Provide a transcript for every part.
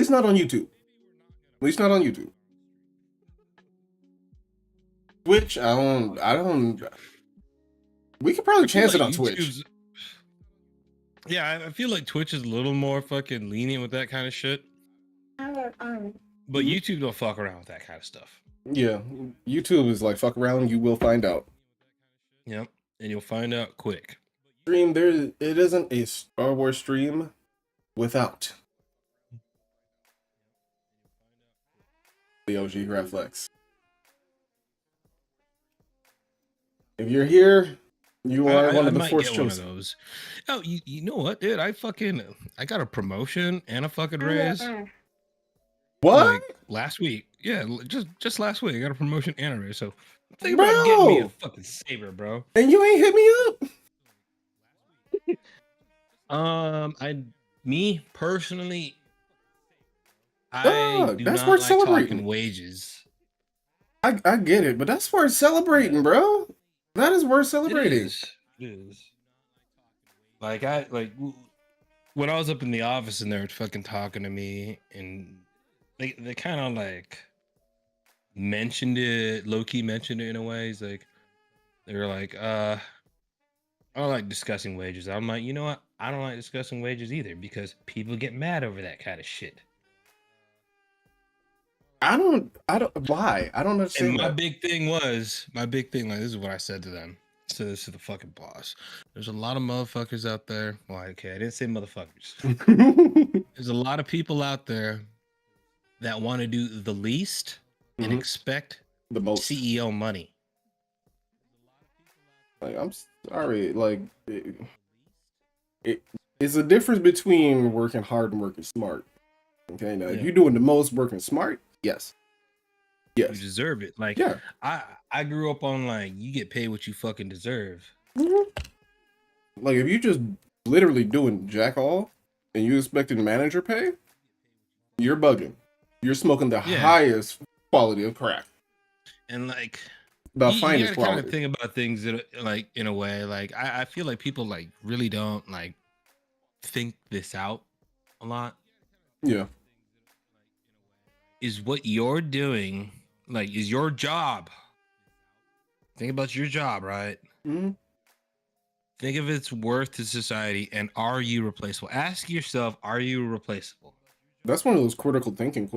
least not on YouTube. At least not on YouTube. Twitch, I don't. We could probably chance like it on Twitch. Yeah, I feel like Twitch is a little more fucking lenient with that kind of shit. But YouTube don't fuck around with that kind of stuff. Yeah, YouTube is like fuck around, you will find out. Yep, and you'll find out quick. Stream there, it isn't a Star Wars stream without the OG Reflex. If you're here, you are one of the Force chosen. One of those. Oh, you know what, dude? I got a promotion and a fucking raise. What? Like last week? Yeah, just last week I got a promotion and a raise. So think about getting me a fucking saber, bro. And you ain't hit me up. Me personally, I do that's not worth like celebrating. talking wages. I get it, but that's worth celebrating, bro. That is worth celebrating. It is. Like when I was up in the office and they were fucking talking to me, and they kind of like mentioned it, low-key mentioned it in a way. It's like they were like, I don't like discussing wages. I'm like, you know what? I don't like discussing wages either because people get mad over that kind of shit. I don't why? I don't understand. And my big thing, like, this is what I said to them. So this is the fucking boss. There's a lot of motherfuckers out there. Well, okay, I didn't say motherfuckers. There's a lot of people out there that want to do the least and expect the most CEO money. Like, I'm sorry, like it's a difference between working hard and working smart. Okay, now if you're doing the most working smart, yes, you deserve it. Like, yeah, I grew up on like you get paid what you fucking deserve. Like if you just literally doing jack all and you expecting manager pay, you're bugging. You're smoking the highest quality of crack. And like the you finest gotta quality. Kind of think about things that like in a way, like I feel like people like really don't like think this out a lot. Yeah. Is what you're doing, like, is your job. Think about your job, right? Think of its worth to society, and are you replaceable? Ask yourself, are you replaceable? That's one of those critical thinking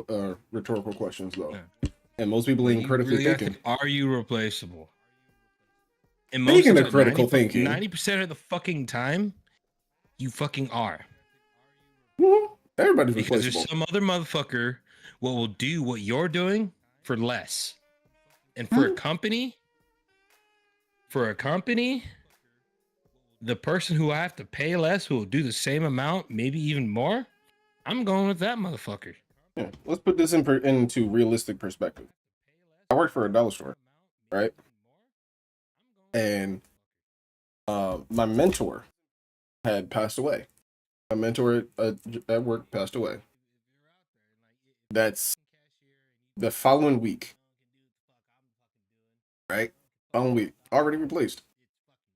rhetorical questions, though. Yeah. And most people ain't critically thinking. Are you replaceable? And Speaking of critical thinking, 90% of the fucking time, you fucking are. Everybody's because replaceable. There's some other motherfucker what will do what you're doing for less. And for a company, the person who I have to pay less who will do the same amount, maybe even more, I'm going with that motherfucker. Yeah, let's put this into realistic perspective. I worked for a dollar store, right? And my mentor had passed away. My mentor at work passed away. That's the following week. Right? Following week. Already replaced.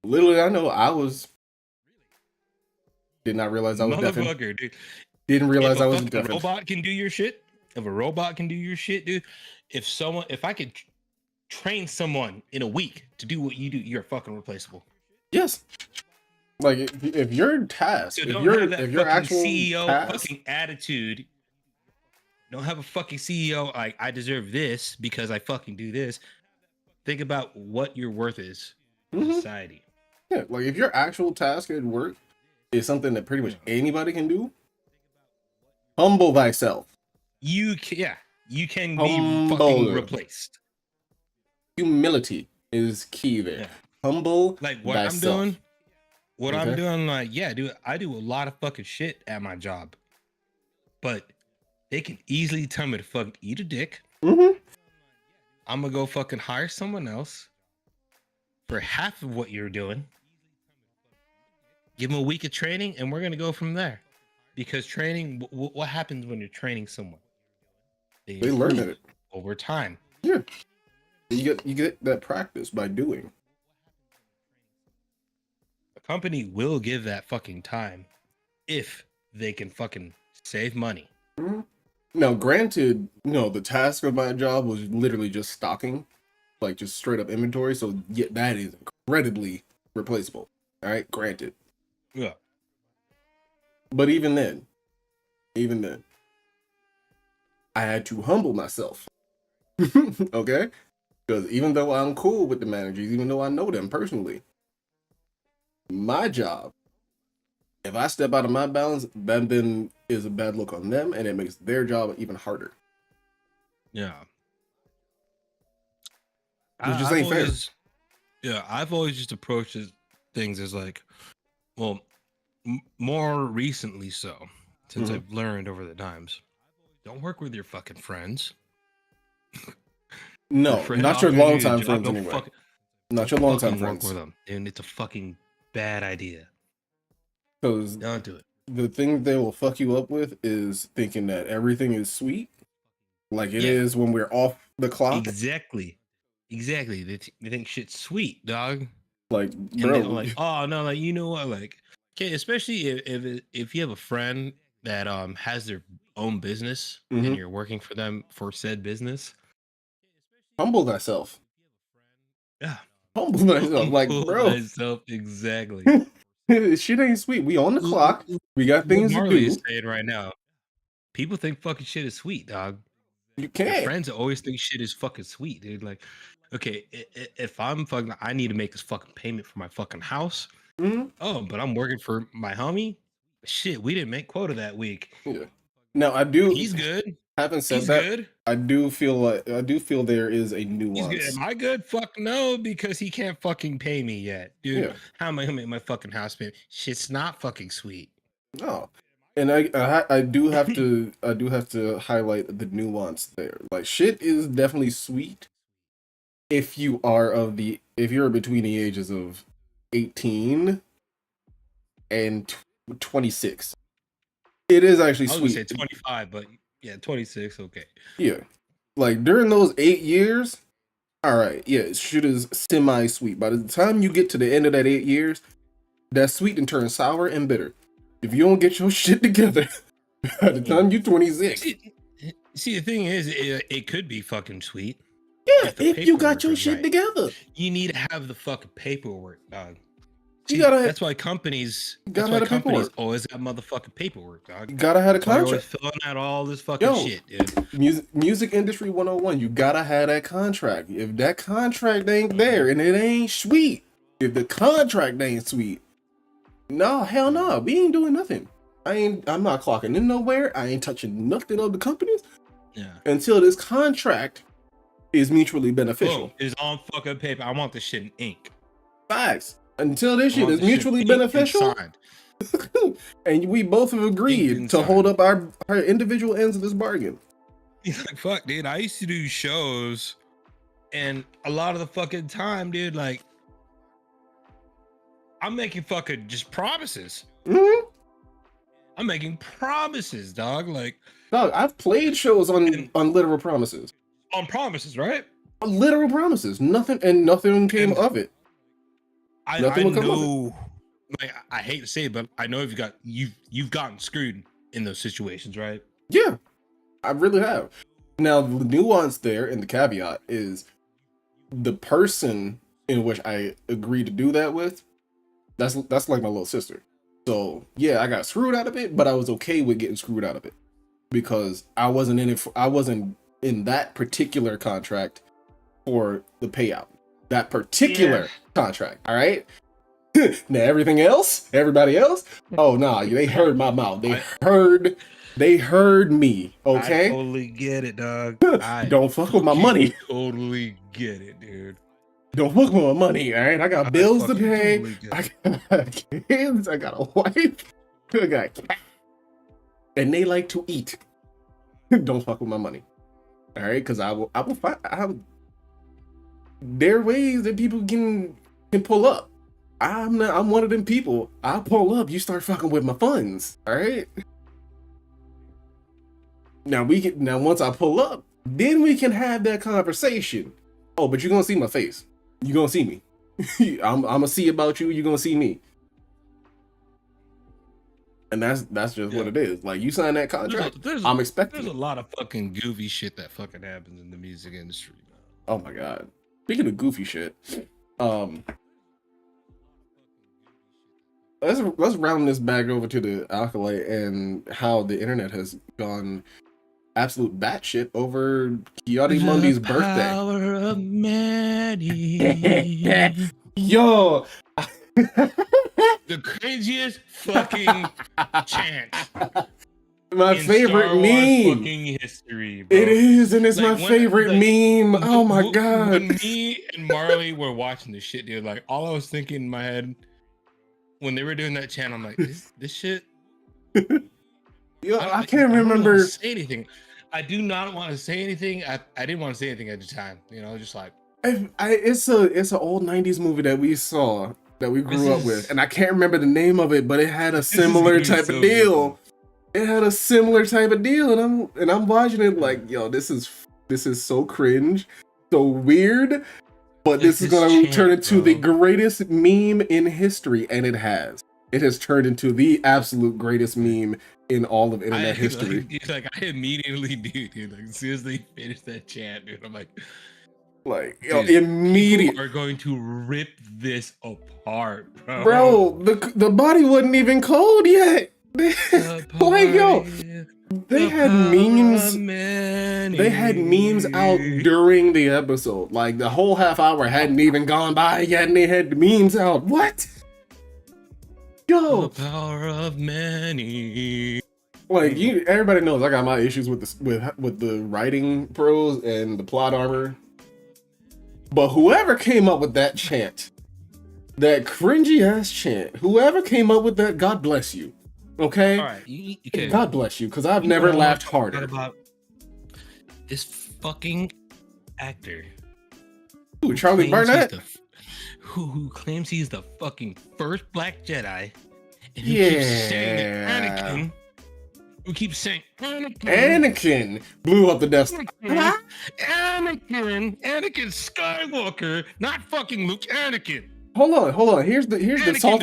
Literally, I know did not realize I was deafened. Dude. Didn't realize I was deafened. If a robot can do your shit, dude. If I could train someone in a week to do what you do, you're fucking replaceable. Yes. Like if your task, so if your actual CEO task, fucking attitude, don't have a fucking CEO like I deserve this because I fucking do this. Think about what your worth is to society. Yeah, like if your actual task at work is something that pretty much anybody can do, humble thyself. You can be fucking replaced. Humility is key there. Yeah. Humble like what thyself. I'm doing. What I'm doing, like, yeah, dude, I do a lot of fucking shit at my job. But they can easily tell me to fucking eat a dick. I'm gonna go fucking hire someone else for half of what you're doing. Give them a week of training, and we're gonna go from there. Because training, what happens when you're training someone? They learn it over time. Yeah, you get that practice by doing. A company will give that fucking time if they can fucking save money. Now, granted, the task of my job was literally just stocking, like just straight up inventory. So yeah, that is incredibly replaceable. All right, granted. Yeah. But even then, I had to humble myself. Okay? Because even though I'm cool with the managers, even though I know them personally, my job, if I step out of my bounds, that then is a bad look on them, and it makes their job even harder. Yeah. Which just ain't fair. Yeah, I've always just approached things as like, well, more recently so, since I've learned over the times, don't work with your fucking friends. No, not your longtime friends anyway. Not your longtime friends. Work with them, and it's a fucking bad idea. Because don't do it. The thing they will fuck you up with is thinking that everything is sweet, like it is when we're off the clock. Exactly. They think shit's sweet, dog. Like, bro, and like, oh no, like, you know what, like, okay, especially if you have a friend that has their own business and you're working for them for said business. Humble thyself. Yeah. Humble thyself. Like, bro. Exactly. Shit ain't sweet. We on the clock. We got things to do. Is saying right now, people think fucking shit is sweet, dog. You can't. Your friends always think shit is fucking sweet, dude. Like, okay, if I'm fucking, I need to make this fucking payment for my fucking house. Oh, but I'm working for my homie. Shit, we didn't make quota that week. Yeah. Now I do. He's good. Having said that, good. I do feel there is a nuance. He's good. Am I good? Fuck no, because he can't fucking pay me yet, dude. Yeah. How am I gonna make my fucking house payment? Shit's not fucking sweet. No, and I do have to highlight the nuance there. Like, shit is definitely sweet if you're between the ages of 18 and 26. It is actually sweet. I was gonna say 25, but yeah, 26, okay. Yeah. Like, during those 8 years, all right, yeah, shit is semi-sweet. By the time you get to the end of that 8 years, that sweet and turns sour and bitter. If you don't get your shit together by the time you're 26. See, the thing is, it could be fucking sweet. Yeah, if you got your shit together. You need to have the fucking paperwork, dog. See, that's why companies always got motherfucking paperwork, dog. You gotta have a contract. Filling out all this fucking shit, dude. Music industry 101. You gotta have that contract. If that contract ain't there and it ain't sweet, if the contract ain't sweet, no, hell no, we ain't doing nothing. I'm not clocking in nowhere. I ain't touching nothing of the companies. Yeah. Until this contract is mutually beneficial. It's on fucking paper. I want this shit in ink. Facts. Until this shit is mutually beneficial, and we both have agreed to hold up our individual ends of this bargain. He's like, fuck, dude, I used to do shows, and a lot of the fucking time, dude, like, I'm making fucking just promises. I'm making promises, dog. Like, dog, I've played shows on literal promises. On promises, right? On literal promises. Nothing came of it. I know, like, I hate to say it, but I know you've gotten screwed in those situations, right? Yeah, I really have. Now, the nuance there and the caveat is the person in which I agreed to do that with, that's like my little sister. So yeah, I got screwed out of it, but I was okay with getting screwed out of it because I wasn't in that particular contract for the payout. That particular contract, all right? Now everybody else, oh nah, they heard my mouth. They heard me, okay? I totally get it, dog. Don't fuck with my money. Totally get it, dude. Don't fuck with my money, all right? I got bills to pay. Totally I got kids. I got a wife. I got a cat. And they like to eat. Don't fuck with my money, all right? Because I will find. There are ways that people can pull up. I'm one of them people. I'll pull up. You start fucking with my funds, all right? Now once I pull up, then we can have that conversation. Oh, but you're gonna see my face. You're gonna see me. I'm gonna see about you. You're gonna see me. And that's just what it is. Like, you sign that contract, I'm expecting. There's a lot of fucking goofy shit that fucking happens in the music industry. Oh my god. Speaking of goofy shit, let's round this back over to the Acolyte and how the internet has gone absolute batshit over Kiyoshi Mundi's birthday. Power of Manny. Yo. The cringiest fucking chant. My favorite meme. Fucking history, bro. It is, and it's like my favorite meme. Oh my god. When me and Marley were watching this shit, dude, like all I was thinking in my head when they were doing that chant, I'm like, this shit. Yo, I can't remember. Say anything. I do not want to say anything. I didn't want to say anything at the time. You know, just like it's an old 90s movie that we saw that we grew up with, and I can't remember the name of it, but it had a similar type of deal. It had a similar type of deal, and I'm watching it like, yo, this is so cringe, so weird, but this is gonna turn into the greatest meme in history, and it has. It has turned into the absolute greatest meme in all of internet history. Like I immediately, dude, like as soon as they finished that chant, dude, I'm like, yo, immediately people are going to rip this apart, bro. Bro, the body wasn't even cold yet. Like, yo, they had memes. They had memes out during the episode. Like the whole half hour hadn't even gone by yet, and they had memes out. What? Yo, the power of many. Like, everybody knows I got my issues with the writing prose and the plot armor. But whoever came up with that chant, that cringy ass chant, whoever came up with that, God bless you. Okay? All right. God bless you, because I've never laughed harder. About this fucking actor. Ooh, Charlie Burnett? Who claims he's the fucking first Black Jedi. And who keeps saying Anakin. Who keeps saying Anakin blew up the Death Star. Anakin Skywalker, not fucking Luke. Anakin. Hold on. Here's the salt.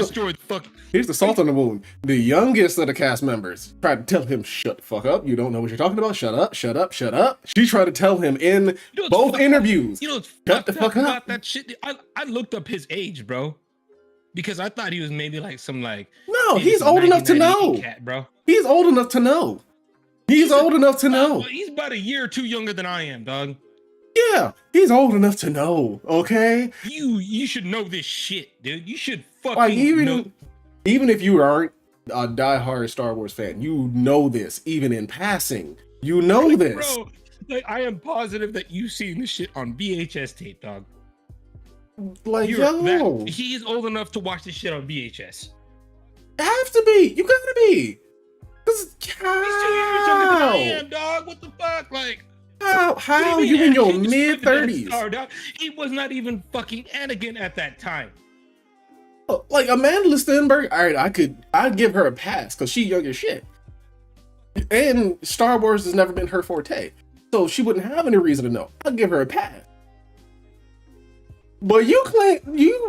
Here's the salt on the wound. The youngest of the cast members tried to tell him, "Shut the fuck up! You don't know what you're talking about. Shut up! Shut up! Shut up!" She tried to tell him in both interviews. You know what's shut the fuck up about that shit? I looked up his age, bro, because I thought he was maybe like some like. No, he's old enough to know, cat, bro. He's old enough to know. He's old enough to know. He's about a year or two younger than I am, dog. Yeah, he's old enough to know. Okay. You should know this shit, dude. You should fucking know. Even if you aren't a diehard Star Wars fan, you know this. Even in passing, you know this. Bro, like I am positive that you've seen this shit on VHS tape, dog. Like, he's old enough to watch this shit on VHS. Have to be. You gotta be. He's 2 years younger than I am, dog. What the fuck? Like, how you in your mid-30s? He was not even fucking Anakin at that time. Like Amanda Stenberg, all right, I'd give her a pass because she young as shit. And Star Wars has never been her forte. So she wouldn't have any reason to know. I'd give her a pass. But you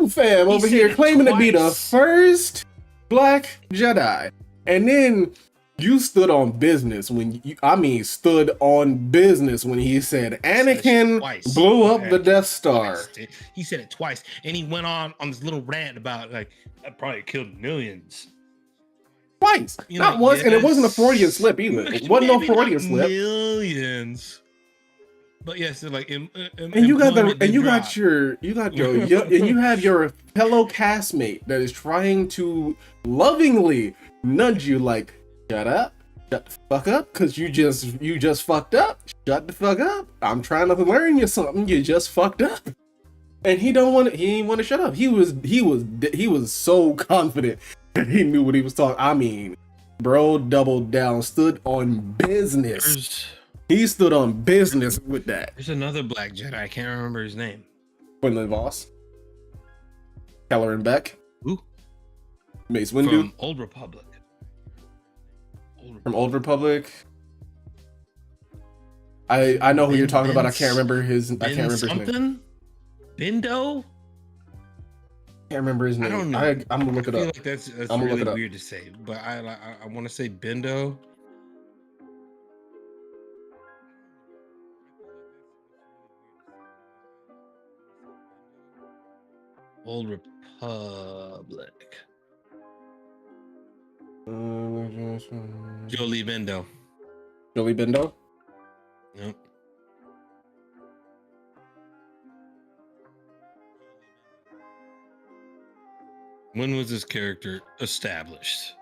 fam over here claiming to be the first Black Jedi. And then you stood on business when stood on business when he said Anakin blew up the Death Star. He said it twice, and he went on this little rant about like that probably killed millions. Twice, not once, and it wasn't a Freudian slip either. It wasn't no Freudian slip. Millions. But yes, like and you have your fellow castmate that is trying to lovingly nudge you like, shut the fuck up, because you just fucked up. Shut the fuck up. I'm trying to learn you something. You just fucked up. And he didn't want to shut up. He was so confident that he knew what he was talking. I mean, bro doubled down, stood on business. He stood on business with that. There's another Black Jedi. I can't remember his name. Quinlan Voss. Kelleran Beck. Who? Mace Windu. From Old Republic. From Old Republic. I know who you're talking about. I can't remember his name. Bindo? can't remember his name. I don't know. I'm gonna look it I feel up. like that's I'm gonna look really it up. weird to say, but I want to say Bendo. Old Republic. Jolie Bendo. Jolie Bendo? Yep. When was this character established?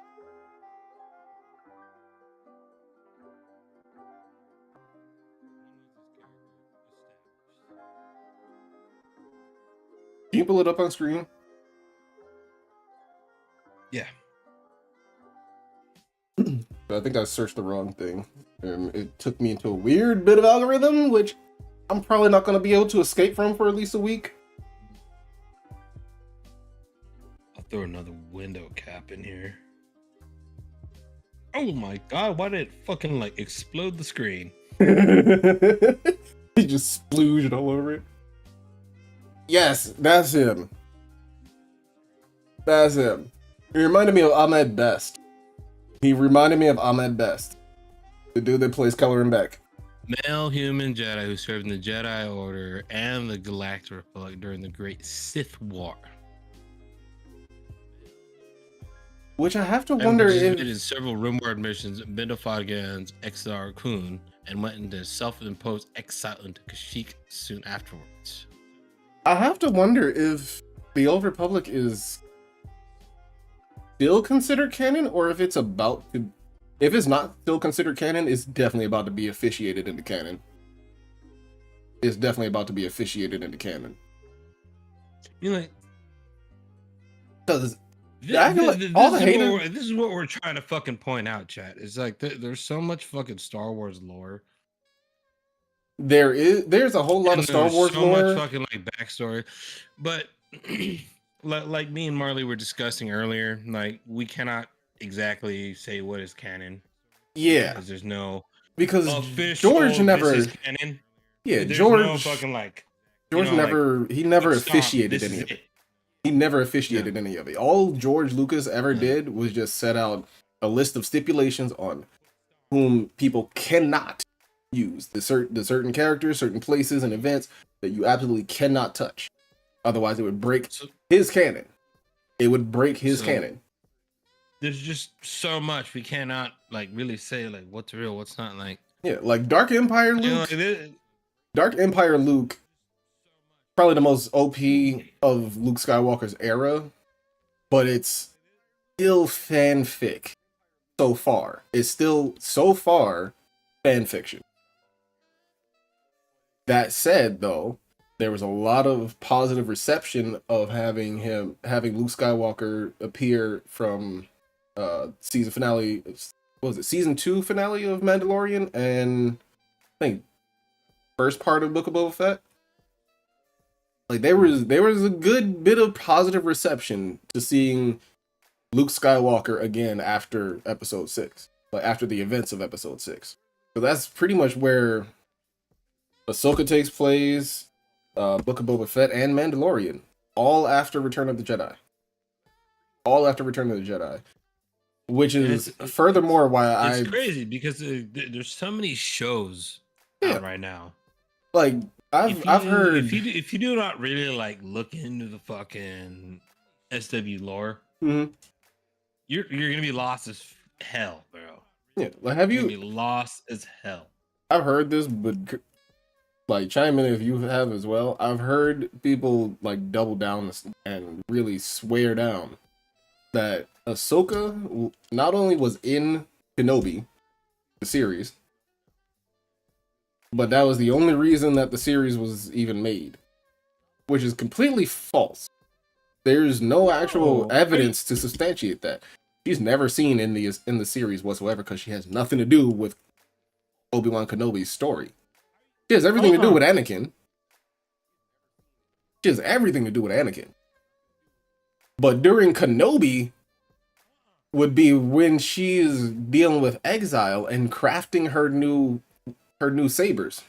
Can you pull it up on screen? Yeah. I think I searched the wrong thing. And it took me into a weird bit of algorithm, which I'm probably not going to be able to escape from for at least a week. I'll throw another window cap in here. Oh my god, why did it fucking like explode the screen? He just splooged all over it. Yes, that's him. That's him. He reminded me of Ahmed Best. The dude that plays Coloring Beck. Male human Jedi who served in the Jedi Order and the Galactic Republic during the Great Sith War. Which I have to wonder if... participated in several Rimworld missions. Bendo fought against Exar Kun and went into self-imposed exile into Kashyyyk soon afterwards. I have to wonder if the Old Republic is still considered canon, or if it's about to... If it's not still considered canon, it's definitely about to be officiated into canon. It's definitely about to be officiated into canon. You know, like... Because... This is what we're trying to fucking point out, chat. It's like there's so much fucking Star Wars lore. There's a whole lot of Star Wars lore. So much fucking like backstory, but like me and Marley were discussing earlier, like we cannot exactly say what is canon. Yeah, because there's no official George never. This is canon. Yeah, there's George. No fucking like George never. Like, he never officiated any of it. He never officiated any of it. All George Lucas ever did was just set out a list of stipulations on whom people cannot use the certain characters, certain places, and events that you absolutely cannot touch. Otherwise, it would break his canon. It would break his canon. There's just so much we cannot like really say like what's real, what's not. Like like Dark Empire Luke. Dark Empire Luke. Probably the most OP of Luke Skywalker's era, but it's still fanfic so far. It's still so far fan fiction. That said, though, there was a lot of positive reception of having Luke Skywalker appear from season finale. What was it? Season 2 finale of Mandalorian, and I think first part of Book of Boba Fett. Like there was a good bit of positive reception to seeing Luke Skywalker again after Episode 6, like after the events of Episode 6. So that's pretty much where Ahsoka takes place, Book of Boba Fett, and Mandalorian, all after Return of the Jedi. Which is furthermore why it's crazy because there's so many shows out right now. Like I've heard if you do not really like look into the fucking SW lore, you're gonna be lost as hell, bro. Yeah, like have you be lost as hell? I've heard this, but like chime in if you have as well. I've heard people like double down and really swear down that Ahsoka not only was in Kenobi, the series, but that was the only reason that the series was even made, which is completely false. There's no actual evidence to substantiate that. She's never seen in the series whatsoever because she has nothing to do with Obi-Wan Kenobi's story. She has everything to do with Anakin. But during Kenobi would be when she's dealing with exile and crafting her new sabers.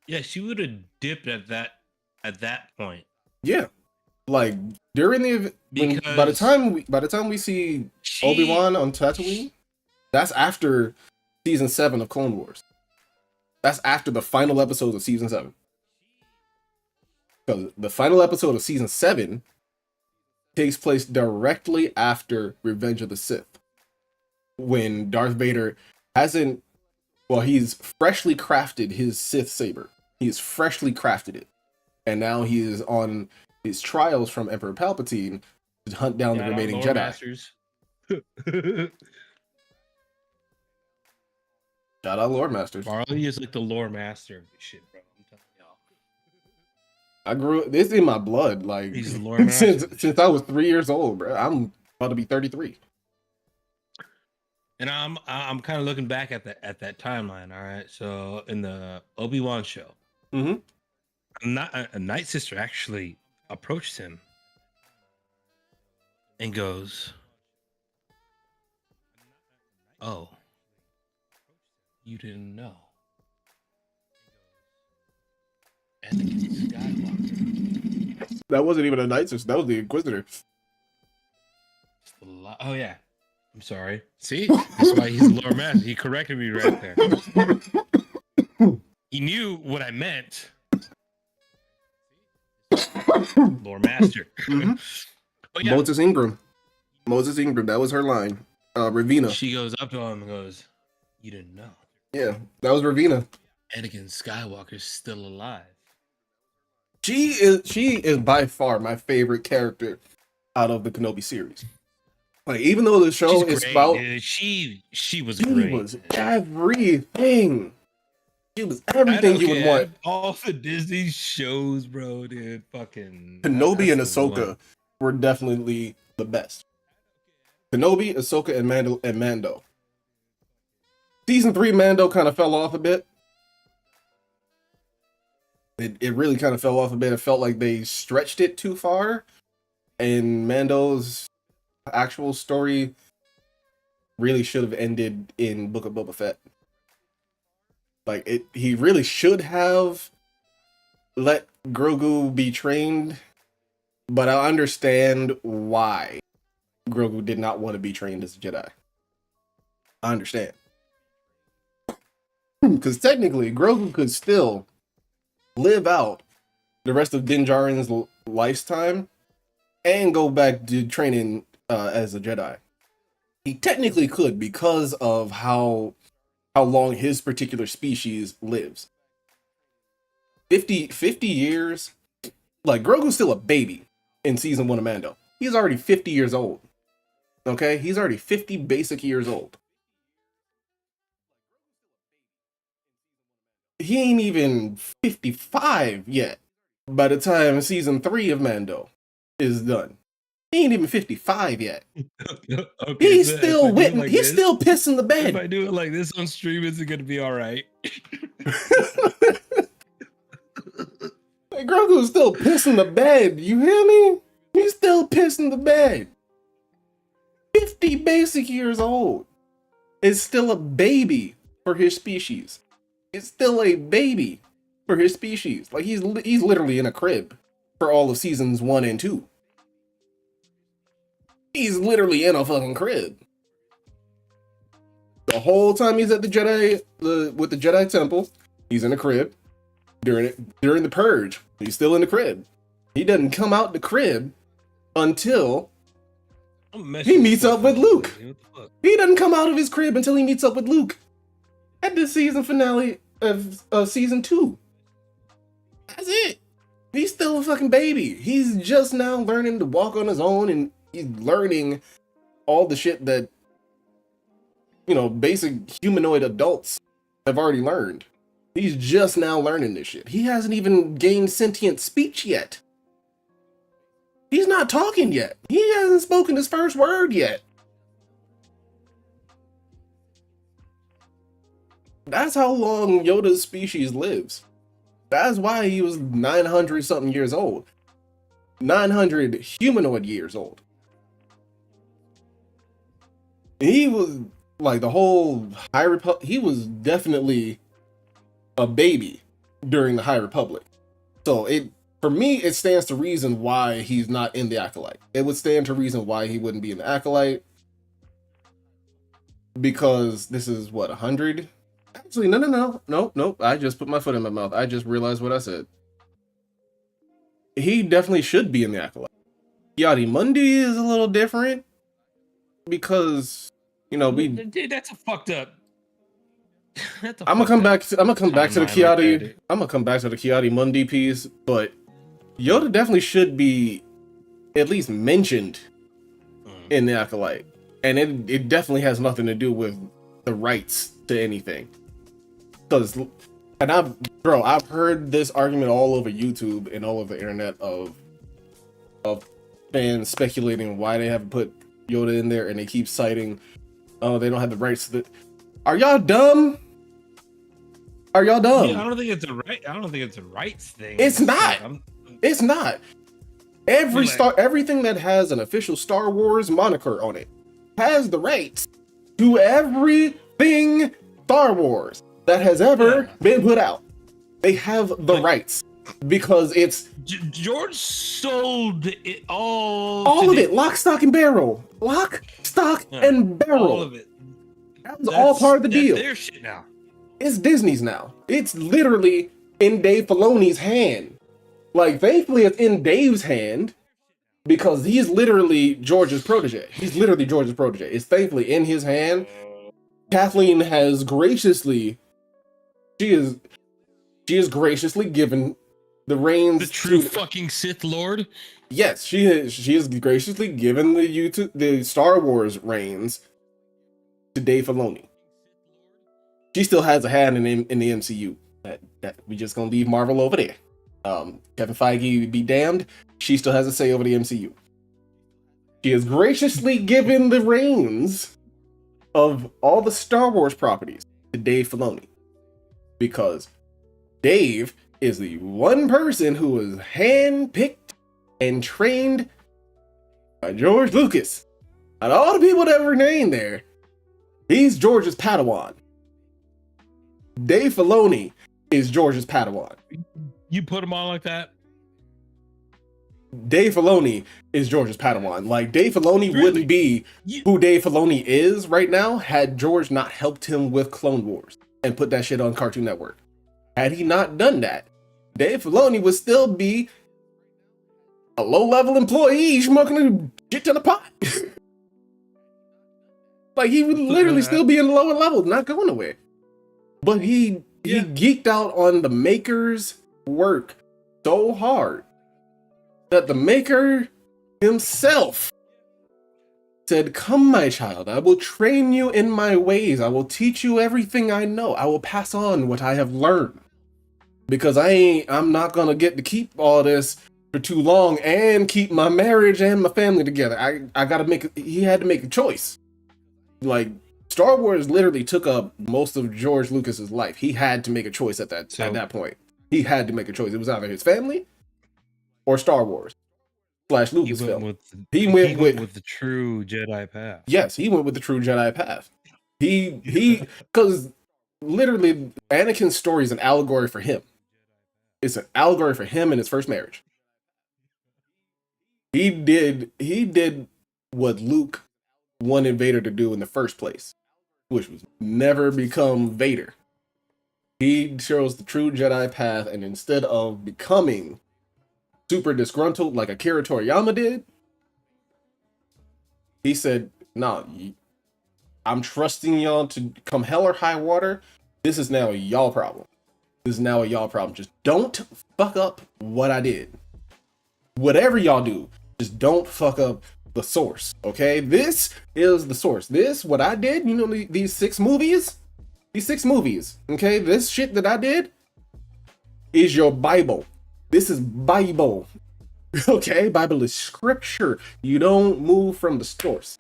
Yeah, she would have dipped at that point. Yeah. like during the by the time we see Obi-Wan on Tatooine, that's after season 7 of Clone Wars. That's after the final episode of season 7. Because the final episode of season 7 takes place directly after Revenge of the Sith, when Darth Vader hasn't. Well, he's freshly crafted his Sith saber. He's freshly crafted it, and now he is on his trials from Emperor Palpatine to hunt down the remaining Jedi. Masters. Shout out Lore Masters. Marley is like the lore master of this shit, bro. I'm telling y'all. I grew it's in my blood. Like he's the lore master since I was 3 years old, bro. I'm about to be 33. And I'm kind of looking back at that timeline. All right, so in the Obi-Wan show, a Night Sister actually approached him and goes, "Oh, you didn't know? Anakin Skywalker." That wasn't even a Night Sister. That was the Inquisitor. Oh yeah. I'm sorry. See? That's why he's lore master. He corrected me right there. He knew what I meant. Lore master. Mm-hmm. Oh, yeah. Moses Ingram, that was her line. Ravina. She goes up to him and goes, "You didn't know." Yeah, that was Ravina. Anakin Skywalker's still alive. She is by far my favorite character out of the Kenobi series. Like, even though the show is about, dude. She was great. She was everything. She was everything you would want. All the Disney shows, bro, dude. Fucking Kenobi and Ahsoka were definitely the best. Kenobi, Ahsoka, and Mando. Season 3 Mando kind of fell off a bit. It really kind of fell off a bit. It felt like they stretched it too far, and Mando's actual story really should have ended in Book of Boba Fett. Like, he really should have let Grogu be trained, but I understand why Grogu did not want to be trained as a Jedi. I understand. Because technically, Grogu could still live out the rest of Din Djarin's lifetime and go back to training as a Jedi. He technically could, because of how long his particular species lives. 50 years. Like, Grogu's still a baby in season 1 of Mando. He's already 50 years old. Okay? He's already 50 basic years old. He ain't even 55 yet by the time season 3 of Mando is done. He ain't even 55 yet. Okay, he's still witting. Like he's still pissing the bed. If I do it like this on stream, is it gonna be all right? Like, Grogu's still pissing the bed. You hear me? He's still pissing the bed. 50 basic years old. Is still a baby for his species. It's still a baby for his species. Like, he's literally in a crib for all of seasons 1 and 2. He's literally in a fucking crib. The whole time he's at the Jedi Temple, he's in a crib. During the purge, he's still in the crib. He doesn't come out the crib until he meets up with Luke. He doesn't come out of his crib until he meets up with Luke at the season finale of season 2. That's it. He's still a fucking baby. He's just now learning to walk on his own, and he's learning all the shit that, basic humanoid adults have already learned. He's just now learning this shit. He hasn't even gained sentient speech yet. He's not talking yet. He hasn't spoken his first word yet. That's how long Yoda's species lives. That's why he was 900 something years old. 900 humanoid years old. He was like the whole High Republic. He was definitely a baby during the High Republic. So for me, it stands to reason why he's not in the Acolyte. It would stand to reason why he wouldn't be in the Acolyte. Because this is what, 100? Actually, no. I just put my foot in my mouth. I just realized what I said. He definitely should be in the Acolyte. Yachty Mundi is a little different because, dude, that's a fucked up. I'm gonna come back to the Kiadi. I'm gonna come back to the Kiadi Mundi piece, but Yoda definitely should be at least mentioned in the Acolyte, and it definitely has nothing to do with the rights to anything. I've heard this argument all over YouTube and all over the internet of fans speculating why they haven't put Yoda in there, and they keep citing, oh, they don't have the rights to Are y'all dumb? Are y'all dumb? Yeah, I don't think it's a rights thing. It's not. It's not. Everything that has an official Star Wars moniker on it has the rights to everything Star Wars that has ever been put out. They have the rights because it's George sold it all. All of it, lock, stock, and barrel. Lock, stock, and barrel. All of it. That was all part of the deal. That's their shit now. It's Disney's now. It's literally in Dave Filoni's hand. Like, thankfully, it's in Dave's hand because he's literally George's protege. It's thankfully in his hand. Kathleen has graciously, she is graciously given the reins. The true fucking Sith Lord. Yes, she is graciously given the Star Wars reins to Dave Filoni. She still has a hand in the MCU. That we just gonna leave Marvel over there. Kevin Feige be damned. She still has a say over the MCU. She has graciously given the reins of all the Star Wars properties to Dave Filoni because Dave is the one person who was handpicked and trained by George Lucas. Out of all the people that were named there, he's George's Padawan. Dave Filoni is George's Padawan. You put him on like that? Dave Filoni is George's Padawan. Like, Dave Filoni wouldn't be who Dave Filoni is right now had George not helped him with Clone Wars and put that shit on Cartoon Network. Had he not done that, Dave Filoni would still be a low-level employee smoking a shit ton of pot. Like, he would literally still be in the lower levels, not going nowhere. But he geeked out on the maker's work so hard that the maker himself said, "Come, my child, I will train you in my ways. I will teach you everything I know. I will pass on what I have learned. Because I'm not gonna get to keep all this for too long and keep my marriage and my family together. He had to make a choice. Like, Star Wars literally took up most of George Lucas's life. He had to make a choice at that point. He had to make a choice. It was either his family or Star Wars / Lucasfilm. He went with the true Jedi path. Yes, he went with the true Jedi path. Because literally Anakin's story is an allegory for him. It's an allegory for him and his first marriage. He did what Luke wanted Vader to do in the first place, which was never become Vader. He chose the true Jedi path, and instead of becoming super disgruntled like Akira Toriyama did, he said, "Nah, I'm trusting y'all to come hell or high water. This is now a y'all problem. Just don't fuck up what I did. Whatever y'all do, just don't fuck up the source, okay? This is the source. What I did, these 6 movies, okay? This shit that I did is your Bible. This is Bible, okay? Bible is scripture. You don't move from the source."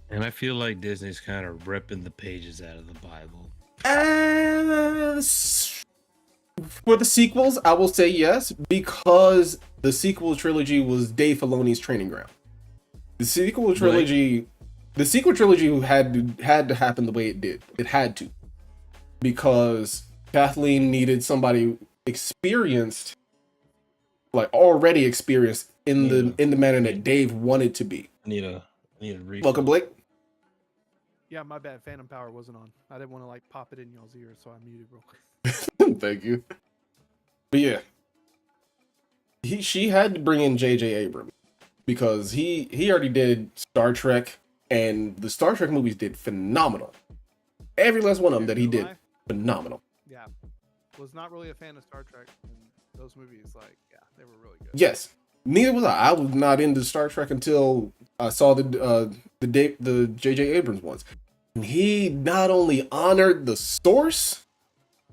And I feel like Disney's kind of ripping the pages out of the Bible. For the sequels, I will say yes, because the sequel trilogy was Dave Filoni's training ground. The sequel trilogy had to happen the way it did. It had to, because Kathleen needed somebody experienced like already experienced in the manner that Dave wanted to be. I need a refill. Welcome, Blake. Yeah, my bad. Phantom power wasn't on. I didn't want to like pop it in y'all's ear, so I muted real quick. Thank you. But yeah, she had to bring in J.J. Abrams because he already did Star Trek, and the Star Trek movies did phenomenal. Every last one of them that he did, phenomenal. Yeah, was not really a fan of Star Trek, and those movies, like, yeah, they were really good. Yes, neither was I. I was not into Star Trek until I saw the J.J. Abrams ones. And he not only honored the source,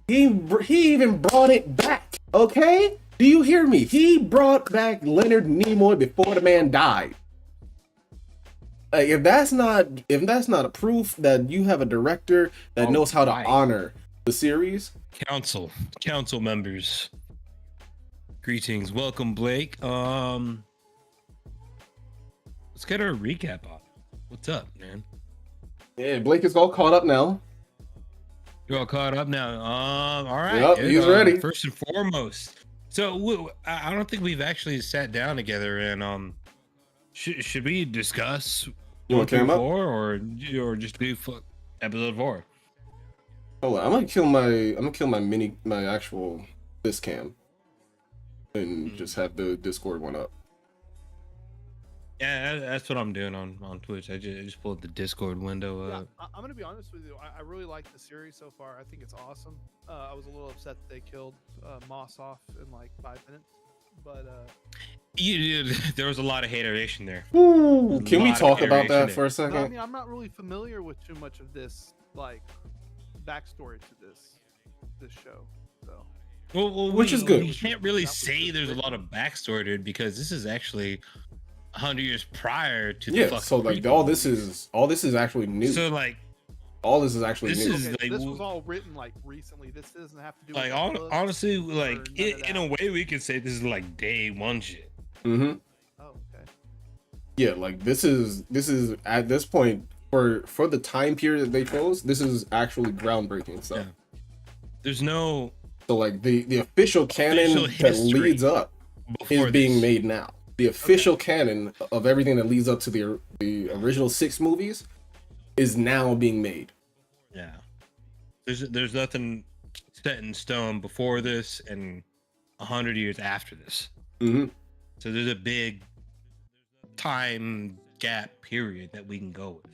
he even brought it back. Okay, do you hear me? He brought back Leonard Nimoy before the man died. Like, if that's not a proof that you have a director that knows how to honor the series. Council members, greetings, welcome, Blake. Let's get our recap on. What's up, man? Yeah, Blake is all caught up now. You're all caught up now. All right. Yep, he's ready. First and foremost, so I don't think we've actually sat down together and should we discuss you want 4 or just do episode 4? Hold on, I'm gonna kill my actual this cam and just have the Discord one up. Yeah, that's what I'm doing on Twitch. I just pulled the Discord window up. Yeah, I'm gonna be honest with you. I really like the series so far. I think it's awesome. I was a little upset that they killed Moss off in like 5 minutes, but there was a lot of hateration there. Ooh, can we talk about that for a second? I mean, I'm not really familiar with too much of this like backstory to this show, so. Well, which is good. You can't really say there's a lot of backstory to it because this is actually 100 years prior to the so like all this is actually new. So like all this is actually new. Okay, this was all written like recently. This doesn't have to do with honestly, like in a way we could say this is like day 1 shit. Mm-hmm. Oh, okay. Yeah, like this is at this point for the time period that they chose, this is actually groundbreaking stuff. Yeah. There's no like the official canon that leads up is being made now. The official canon of everything that leads up to the original 6 movies is now being made. Yeah. There's nothing set in stone before this and 100 years after this. Mm-hmm. So there's a big time gap period that we can go with.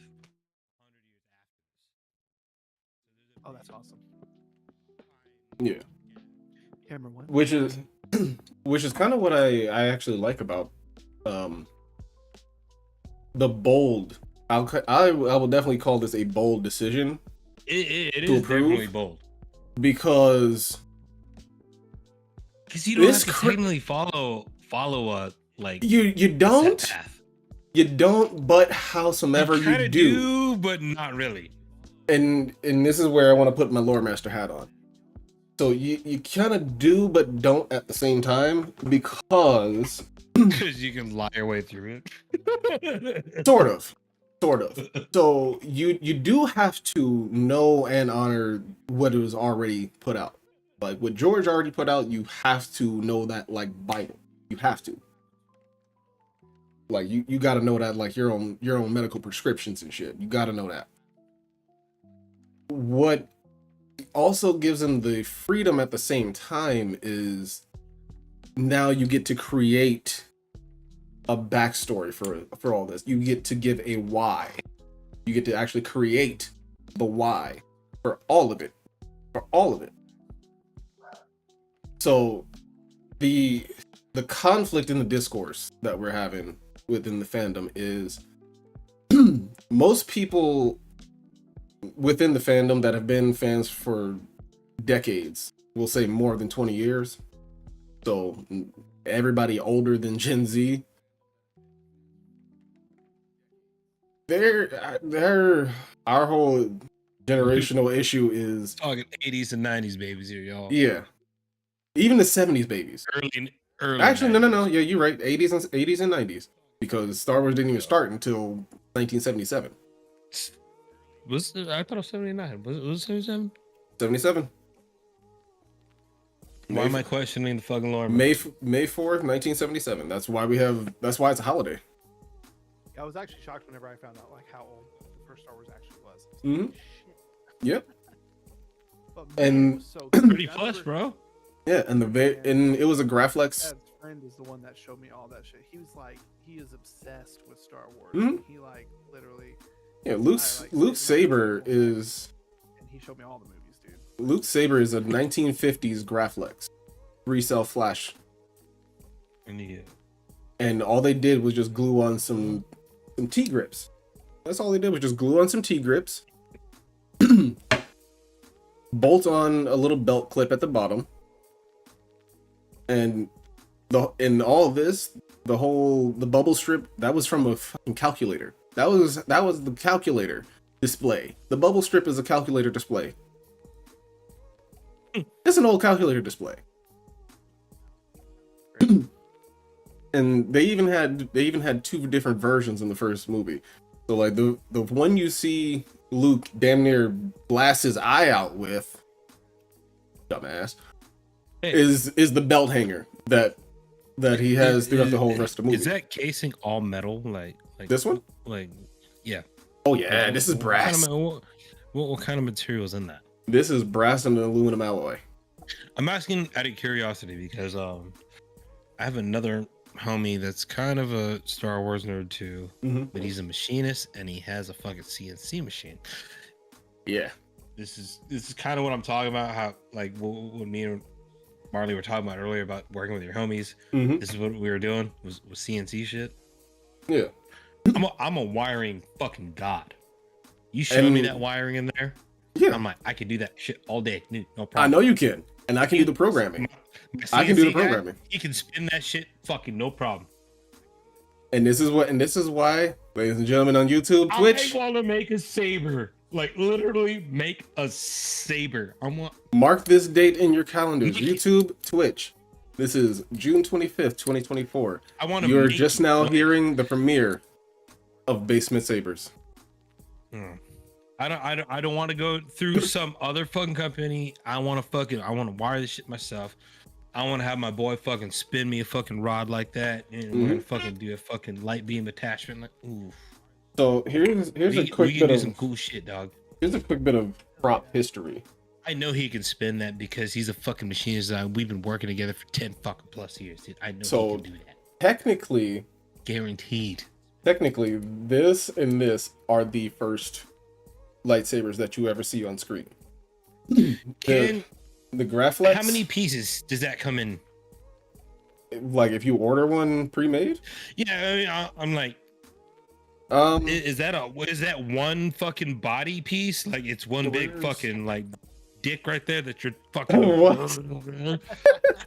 Oh, that's awesome. Yeah. Camera one. Which is kind of what I actually like about the bold. I will definitely call this a bold decision. It is definitely bold because you don't have to technically follow a like you don't. You don't, but howsoever you do, but not really. And this is where I want to put my lore master hat on. So you kind of do, but don't at the same time because you can lie your way through it. Sort of. So you do have to know and honor what was already put out. Like what George already put out, you have to know that like Bible. You have to. Like you got to know that like your own medical prescriptions and shit. You got to know that. What also gives him the freedom at the same time is now you get to create a backstory for all this. You get to give a why. You get to actually create the why for all of it. So the conflict in the discourse that we're having within the fandom is most people within the fandom that have been fans for decades, will say more than 20 years. So everybody older than Gen Z, they're our whole generational issue is talking 80s and 90s babies here, y'all. Yeah. Even the 70s babies. Early Actually, 90s. no. Yeah, you're right. 80s and 90s. Because Star Wars didn't even start until 1977. I thought it was 79. Was it 77? 77. Why am I questioning the fucking lore? May 4th, 1977. That's why it's a holiday. I was actually shocked whenever I found out like how old the first Star Wars actually was. Mm-hmm. Yep. But man, and it was so good. 30 plus, bro. Yeah, and it was a Graflex. Dad's friend is the one that showed me all that shit. He was like, he is obsessed with Star Wars. Mm-hmm. He like literally. Yeah, Luke Saber is. And he showed me all the movies, dude. Luke Saber is a 1950s Graflex, 3-cell flash. And all they did was just glue on some T-grips. That's all they did was just glue on some T-grips, bolt on a little belt clip at the bottom, and in all of this, the bubble strip, that was from a fucking calculator. That was the calculator display. The bubble strip is a calculator display. It's an old calculator display. And they even had two different versions in the first movie. So like the one you see Luke damn near blast his eye out with, dumbass, is the belt hanger that he has throughout the whole rest of the movie. Is that casing all metal? Like this one? Like, yeah. Oh yeah, this is brass. What kind of material is in that? This is brass and aluminum alloy. I'm asking out of curiosity because I have another homie that's kind of a Star Wars nerd too, but he's a machinist and he has a fucking CNC machine. Yeah, this is kind of what I'm talking about. How like what me and Marley were talking about earlier about working with your homies. This is what we were doing was CNC shit. Yeah, I'm a wiring fucking god. You show me that wiring in there. Yeah, I'm like, I can do that shit all day. No problem. I know you can, and I can do the programming. I can do the programming. You can spin that shit, fucking no problem. And this is why, ladies and gentlemen on YouTube, Twitch, I want to make a saber, like literally make a saber. Mark this date in your calendars. YouTube, Twitch. This is June 25th, 2024. You're just now hearing the premiere of Basement Sabers. I don't want to go through some other fucking company. I want to wire this shit myself. I want to have my boy fucking spin me a fucking rod like that, and we're gonna fucking do a fucking light beam attachment. Like, ooh. So here's a quick bit of some cool shit, dog. Here's a quick bit of prop history. I know he can spin that because he's a fucking machinist. We've been working together for 10 fucking plus years, dude. I know he can do that. Technically, guaranteed. Technically, this and this are the first lightsabers that you ever see on screen. The Graflex. How many pieces does that come in? Like if you order one pre-made? Yeah, I mean, I'm like, is that one fucking body piece? Like it's one big fucking like dick right there that you're fucking.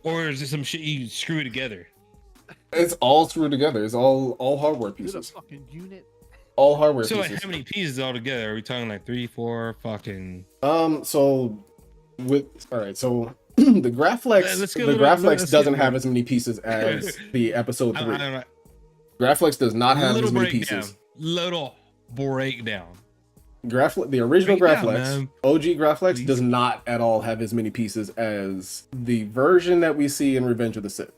Or is it some shit you screw together? It's all screwed together. It's all hardware pieces. Is it a fucking unit? All hardware so pieces. Like how many pieces all together? Are we talking like 3, 4 fucking? So the Graflex doesn't have as many pieces as the episode 3. Graflex does not have as many pieces. Little breakdown. The original Graflex, OG Graflex, does not at all have as many pieces as the version that we see in Revenge of the Sith.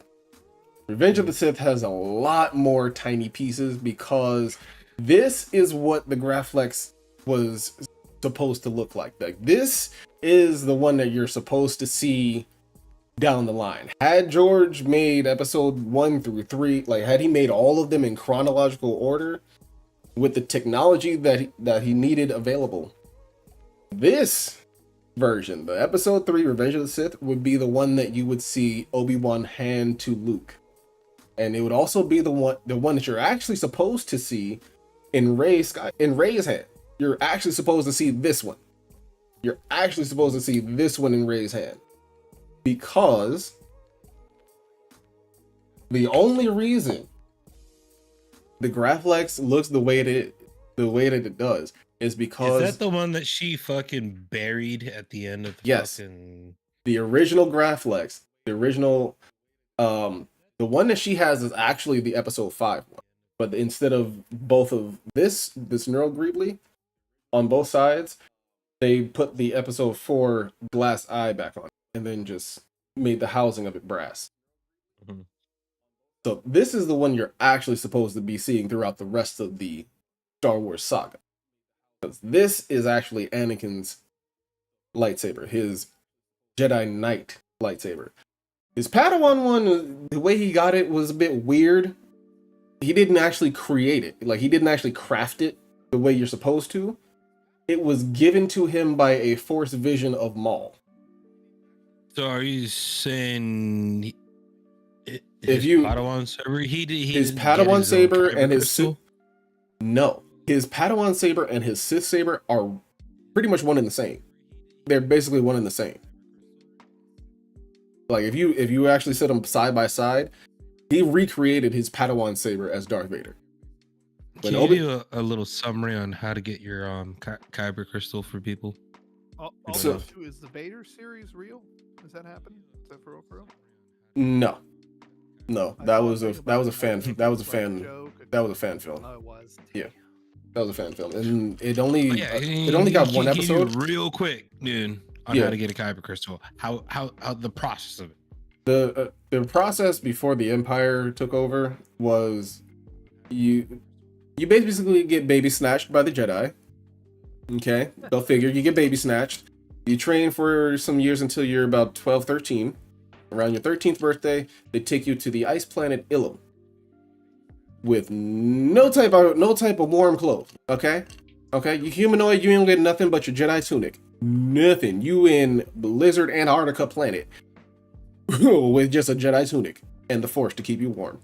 Revenge of the Sith has a lot more tiny pieces because this is what the Graflex was supposed to look like. Like this is the one that you're supposed to see down the line. Had George made episode 1 through 3, like had he made all of them in chronological order with the technology that he needed available, this version, the episode 3 Revenge of the Sith, would be the one that you would see Obi-Wan hand to Luke. And it would also be the one that you're actually supposed to see in Rey's hand. You're actually supposed to see this one. You're actually supposed to see this one in Rey's hand. Because the only reason the Graflex looks the way that it does is because... Is that the one that she fucking buried at the end of the fucking... The original Graflex, the one that she has is actually the episode 5 one. But instead of both of this neural greebly on both sides, they put the episode 4 glass eye back on and then just made the housing of it brass. Mm-hmm. So this is the one you're actually supposed to be seeing throughout the rest of the Star Wars saga. Because this is actually Anakin's lightsaber, his Jedi Knight lightsaber. His Padawan one, the way he got it was a bit weird. He didn't actually create it. Like, he didn't actually craft it the way you're supposed to. It was given to him by a Force vision of Maul. So are you saying If you Padawan saber, his Padawan saber and his no, his Padawan saber and his Sith saber are pretty much one and the same. They're basically one and the same. Like, if you actually set them side by side, he recreated his Padawan saber as Darth Vader. Can you do a little summary on how to get your kyber crystal for people? Also, is the Vader series real? Is that happening? Is that for real? No, that was a fan film. Oh, it was. Yeah, that was a fan film, and it only got one episode. Real quick, dude, on how to get a kyber crystal. How the process of it. The process before the Empire took over was you basically get baby snatched by the Jedi. Okay, go figure. You get baby snatched. You train for some years until you're about 12, 13. Around your 13th birthday, they take you to the ice planet Ilum with no type of warm clothes. Okay, you humanoid, you ain't get nothing but your Jedi tunic. Nothing. You in Blizzard Antarctica planet with just a Jedi tunic and the Force to keep you warm.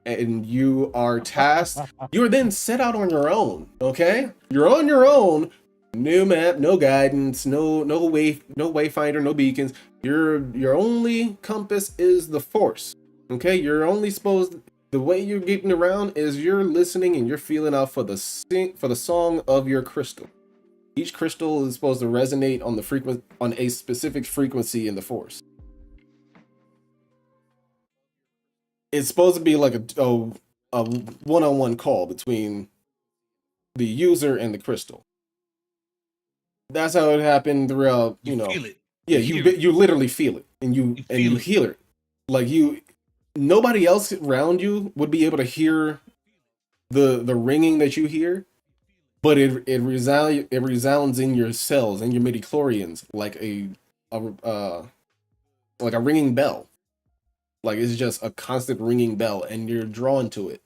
And you are tasked. You are then set out on your own. Okay, you're on your own. No map, no guidance, no wayfinder, no beacons. Your only compass is the Force. Okay, you're only supposed. The way you're getting around is you're listening and you're feeling out for the song of your crystal. Each crystal is supposed to resonate on a specific frequency in the Force. It's supposed to be like a one-on-one call between the user and the crystal. That's how it happened throughout. You know, feel it. Yeah, you literally feel it, and you hear it. Like, nobody else around you would be able to hear the ringing that you hear, but it resounds in your cells and your midichlorians like a ringing bell. Like, it's just a constant ringing bell, and you're drawn to it.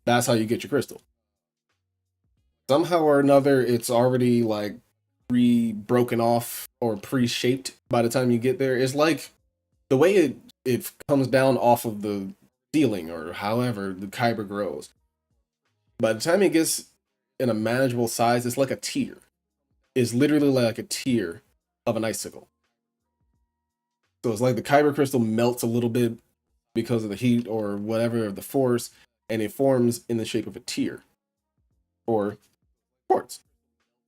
That's how you get your crystal. Somehow or another, it's already like broken off or pre-shaped by the time you get there. It's like the way it comes down off of the ceiling, or however the kyber grows. By the time it gets in a manageable size, it's like a tear. It's literally like a tear of an icicle. So it's like the kyber crystal melts a little bit because of the heat or whatever of the Force, and it forms in the shape of a tear, or quartz,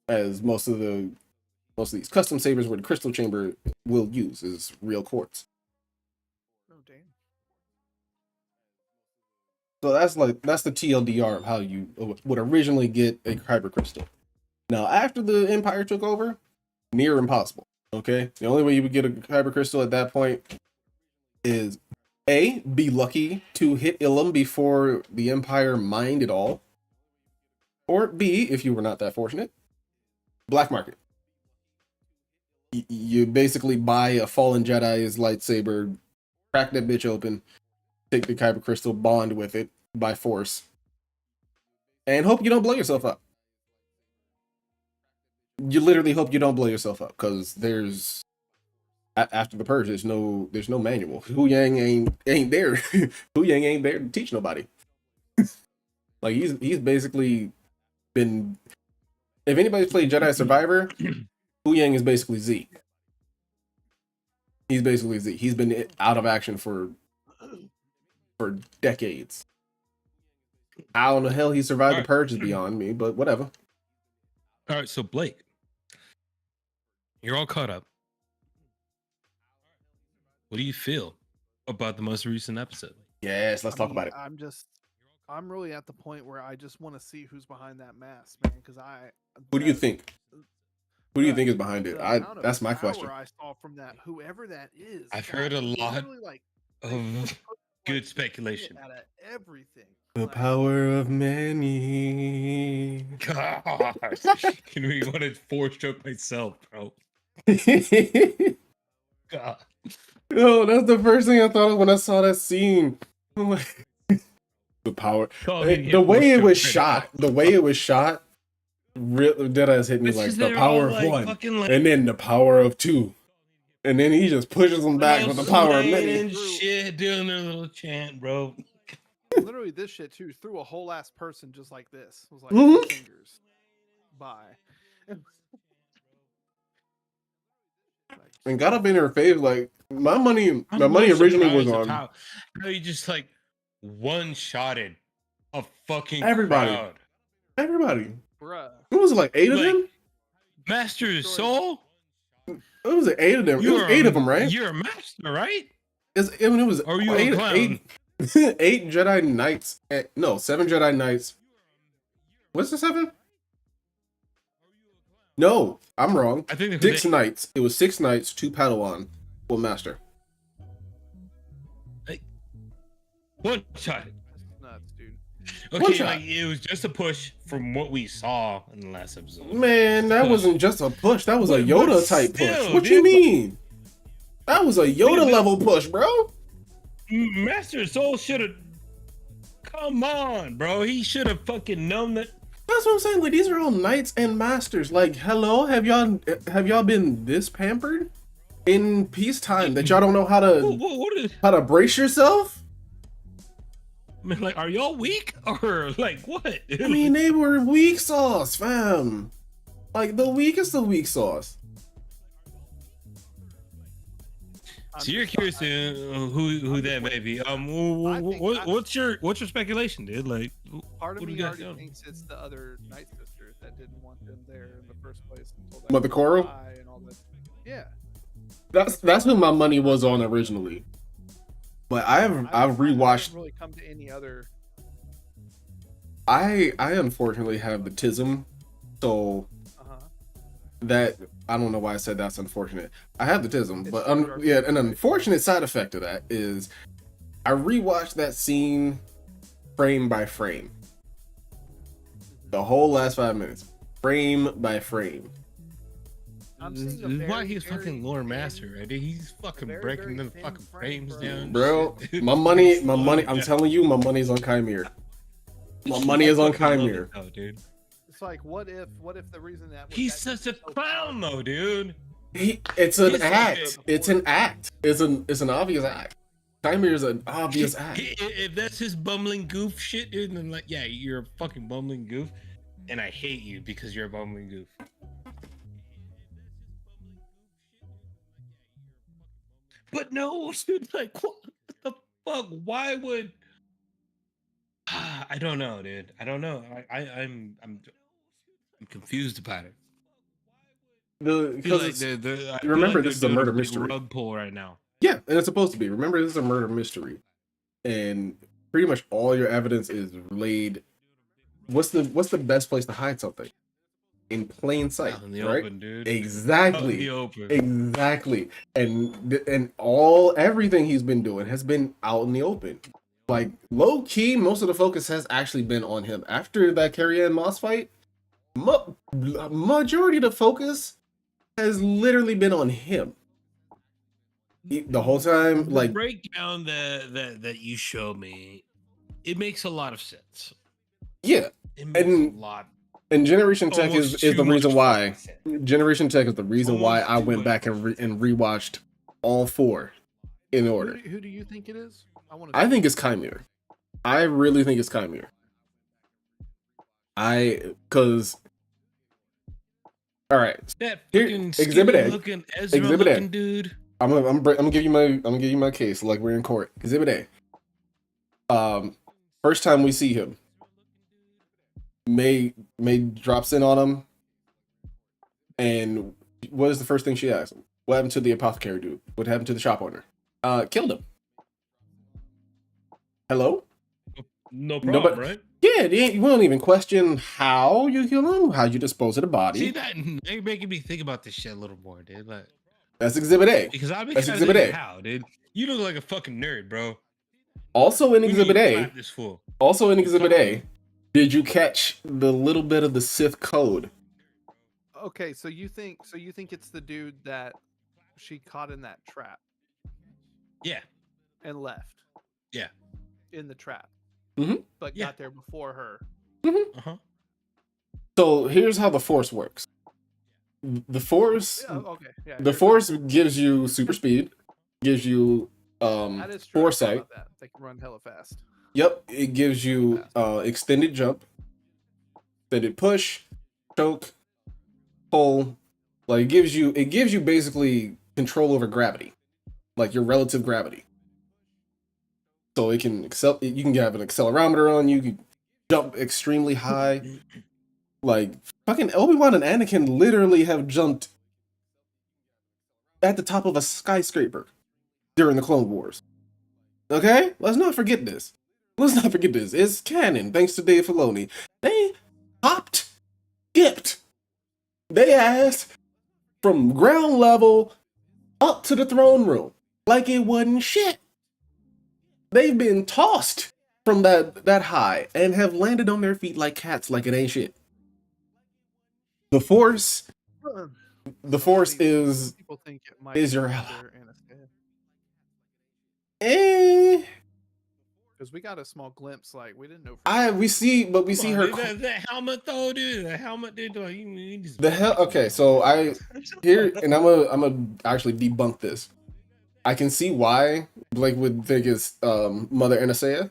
as most of these custom sabers where the crystal chamber will use is real quartz. Oh, damn. So that's the TLDR of how you would originally get a kyber crystal. Now, after the Empire took over, near impossible. Okay, the only way you would get a kyber crystal at that point is A, be lucky to hit Ilum before the Empire mined it all, or B, if you were not that fortunate, black market. You basically buy a fallen Jedi's lightsaber, crack that bitch open, take the kyber crystal, bond with it by force, and hope you don't blow yourself up. You literally hope you don't blow yourself up, because there's after the purge, there's no manual. Hu Yang ain't there. Hu Yang ain't there to teach nobody. Like, he's basically been. If anybody's played Jedi Survivor, Hu Yang is basically Z. He's basically Z. He's been out of action for decades. How in the hell he survived the purge is beyond me, but whatever. All right, so Blake, you're all caught up. What do you feel about the most recent episode? Yes, let's talk about it. I'm really at the point where I just want to see who's behind that mask, man. Because Who do you think? Who do you think is behind it? The amount of That's my power question. I saw from that, whoever that is. I've God, heard a they lot literally, like, they of put, good like, speculation. shit out of everything. The Like, power of many. Gosh, can we want to four-stroke myself, bro? God. Yo, that's the first thing I thought of when I saw that scene. I'm like, the power. Oh, yeah, The way it was four-stroke right shot, the way it was shot, dead ass hit me It's like just the they're all, power of like, one, fucking, like, and then the power of two, and then he just pushes them back all with the power of swaying many. and shit, doing their little chant, bro. literally, this shit too threw a whole ass person just like this. It was like Mhm. 2 fingers. Bye. And got up in her face like my money. I'm My money more originally was surprised of on how you just like one-shotted a fucking everybody. crowd. Everybody. Bruh. What was it, like 8 of Like, them? Master Soul, It was 8 of them. It was you're 8 of them, right? You're a master, right? I mean, it was Or are you a eight, clown? eight Jedi Knights. No, 7 Jedi Knights. What's the 7? No, I'm wrong. I think 6 Knights. It was 6 Knights, 2 Padawan, 1 Master. One-shot. That's nuts, dude. One Okay, shot. like it was just a push from what we saw in the last episode. Man, that wasn't just a push. That was a But Yoda type push. still, What you dude, mean? That was a Yoda level push, bro. Master Soul should have. Come on, bro. He should have fucking known that. That's what I'm saying. Like, these are all knights and masters. Like, hello, have y'all been this pampered in peacetime that y'all don't know how to brace yourself? I mean, like, are y'all weak or like what? I mean, they were weak sauce, fam. Like the weakest of weak sauce. So you're curious to who that may be. What's your speculation, dude? Like, Part of what do me you got already going? thinks it's the other Night Sisters that didn't want them there in the first place until that Mother Coral? guy and all that. Yeah. That's who my money was on originally. But I've rewatched. I really come to any other. I unfortunately have the tism, so that I don't know why I said that's unfortunate. I have the tism, but yeah, an unfortunate side effect of that is I rewatched that scene frame by frame, the whole last 5 minutes, frame by frame. This is why he's fucking lore master, right? He's fucking breaking them fucking frames down, bro. My money. I'm telling you, my money's on Chimere. My money is on Chimere, dude. It's like, what if the reason that he's such a clown, though, dude. It's an act. It's an act. It's an obvious act. Chimere is an obvious act. If that's his bumbling goof shit, dude, then like, yeah, you're a fucking bumbling goof, and I hate you because you're a bumbling goof. But no, dude, like, what the fuck? Why would? I don't know, dude. I don't know. I'm confused about it. Because remember, this is a murder mystery. Rug pull right now. Yeah, and it's supposed to be. Remember, this is a murder mystery, and pretty much all your evidence is laid. What's the best place to hide something? In plain sight, out in the right? open, dude. Exactly. Out in the open. Exactly. And everything he's been doing has been out in the open. Like low key, most of the focus has actually been on him. After that Carrie Ann Moss fight, majority of the focus has literally been on him. The whole time, like the breakdown that you showed me, it makes a lot of sense. Yeah, it makes a lot. And Generation Tech is the reason why. Generation Tech is the reason why I went back and rewatched all 4 in order. Who do you think it is? I think it's Chimere. I really think it's Chimere. Cause all right. That here, Exhibit A. Exhibit A. Dude. I'm gonna give you my case like we're in court. Exhibit A. First time we see him. May drops in on him, and what is the first thing she asks him? What happened to the apothecary dude? What happened to the shop owner? Killed him. Hello? No problem, right? Yeah, we don't even question how you kill him, how you dispose of the body. See that? You're making me think about this shit a little more, dude. Like, that's Exhibit A. because I've been That's trying Exhibit to think A. of how, dude. You look like a fucking nerd, bro. Also in We Exhibit need to A. clap this fool. Also in You Exhibit clap A. him. Did you catch the little bit of the Sith code? Okay, so you think it's the dude that she caught in that trap Yeah. and left? Yeah. In the trap. Mm-hmm. But got there before her. Mm-hmm. Uh-huh. So here's how the Force works. The Force, the Force gives you super speed, gives you that is true. foresight. That. They can run hella fast. Yep, it gives you extended jump, extended push, choke, pull. Like it gives you basically control over gravity, like your relative gravity. So it can you can have an accelerometer on you, you can jump extremely high. Like fucking Obi-Wan and Anakin literally have jumped at the top of a skyscraper during the Clone Wars. Okay? Let's not forget this. It's canon, thanks to Dave Filoni. They skipped they ass from ground level up to the throne room like it wasn't shit. They've been tossed from that high and have landed on their feet like cats like it ain't shit. The Force is people think it might is your because we got a small glimpse, like we didn't know. We see her. That helmet though, dude. The helmet, dude. The hell. Okay, so here, and I'm gonna actually debunk this. I can see why Blake would think it's Mother Anastasia.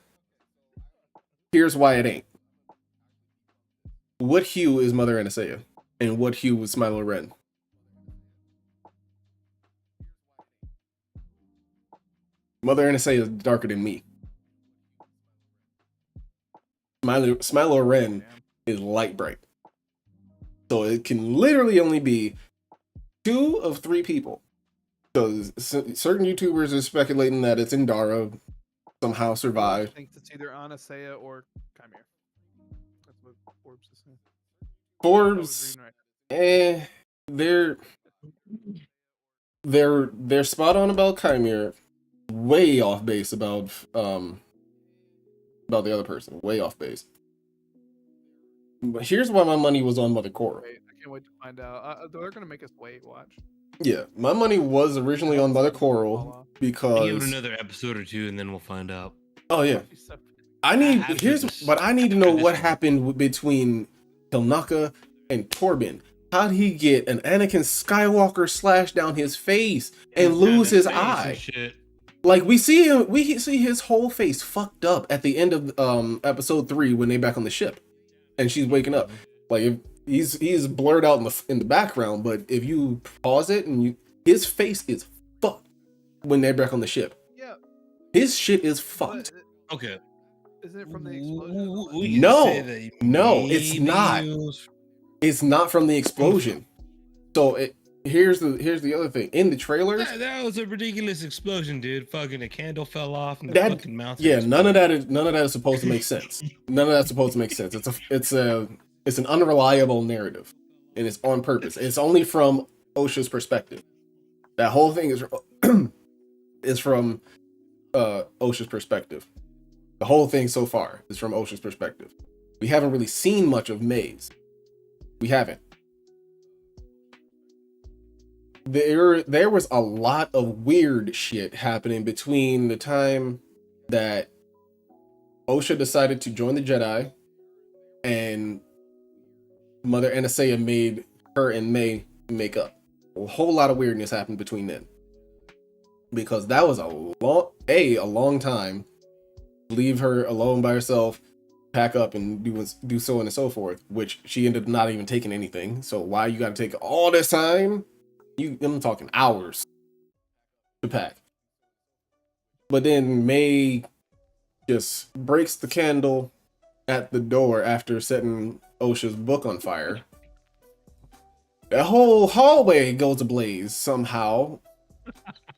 Here's why it ain't. What hue is Mother Anastasia, and what hue is Milo Ren? Mother Anastasia is darker than me. Smilo Ren is light bright. So it can literally only be 2 of 3 people. Because certain YouTubers are speculating that it's Indara somehow survived. I think it's either Anastasia or Chimera. That's what Forbes is saying. Forbes, they're spot on about Chimera, way off base about the other person, way off base. But here's why my money was on Mother Coral. I can't wait to find out. They're gonna make us wait. Watch. Yeah, my money was originally on Mother Coral because give it another episode or 2 and then we'll find out. Oh yeah, I need to know what happened between Hilnaka and Torben. How'd he get an Anakin Skywalker slash down his face and lose his eye? Like we see his whole face fucked up at the end of episode 3 when they back on the ship, and she's waking up. Like he's blurred out in the background, but if you pause it and his face is fucked when they're back on the ship. Yeah, his shit is fucked. Okay, isn't it from the explosion? No, it's not. It's not from the explosion. So here's the other thing. In the trailers, that was a ridiculous explosion, dude. Fucking a candle fell off and the fucking mouth. Yeah, none of that is supposed to make sense. None of that's supposed to make sense. It's an unreliable narrative, and it's on purpose. It's only from Osha's perspective. That whole thing is from Osha's perspective. The whole thing so far is from Osha's perspective. We haven't really seen much of Maze. We haven't. There was a lot of weird shit happening between the time that Osha decided to join the Jedi and Mother Anastasia made her and May make up. A whole lot of weirdness happened between them. Because that was a long time. Leave her alone by herself, pack up and do so on and so forth, which she ended up not even taking anything. So why you gotta take all this time? I'm talking hours to pack. But then May just breaks the candle at the door after setting Osha's book on fire. The whole hallway goes ablaze somehow.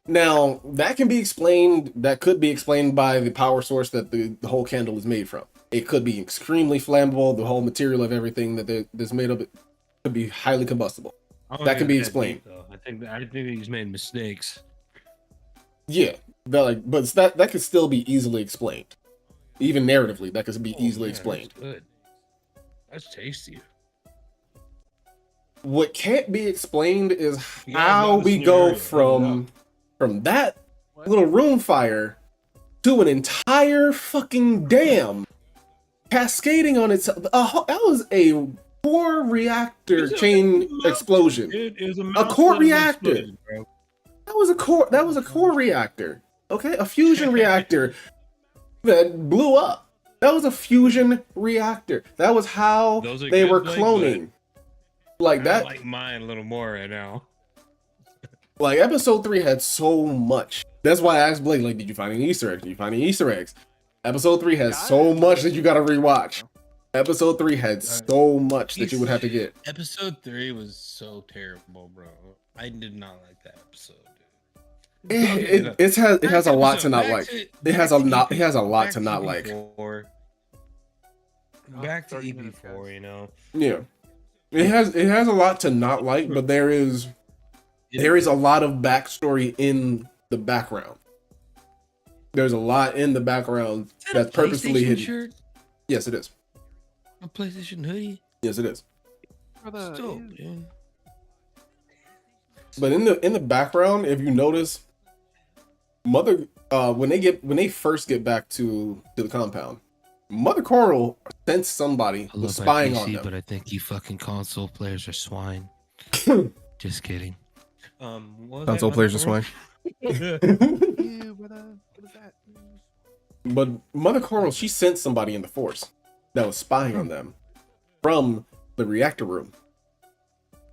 Now, that could be explained by the power source that the whole candle is made from. It could be extremely flammable. The whole material of everything that's made of it could be highly combustible. That can be explained. I think he's made mistakes. Yeah, but that could still be easily explained. Even narratively, that could be easily explained. That's good. That's tasty. What can't be explained is how we go from that little room fire to an entire fucking dam cascading on itself. That was a core reactor chain explosion. It is a core reactor. That was a core reactor. Okay, a fusion reactor that blew up. That was a fusion reactor. That was how they were cloning. Like that. I like mine a little more right now. Like episode 3 had so much. That's why I asked Blake, like, did you find any Easter eggs? Did you find any Easter eggs? Episode 3 has so much that you gotta rewatch. Episode 3 had so much that you would have to get. Episode 3 was so terrible, bro. I did not like that episode. It has a lot to not like. It has a lot to not like. Back to EP4, you know. Yeah. It has a lot to not like, but there is a lot of backstory in the background. There's a lot in the background that's purposefully hidden. Shirt? Yes, it is. A PlayStation hoodie? Yes, it is. Still, man. But in the background, if you notice, Mother when they first get back to the compound, Mother Coral sensed somebody was spying on them. But I think you fucking console players are swine. Just kidding. Console players are swine. But Mother Coral, she sensed somebody in the Force that was spying on them from the reactor room.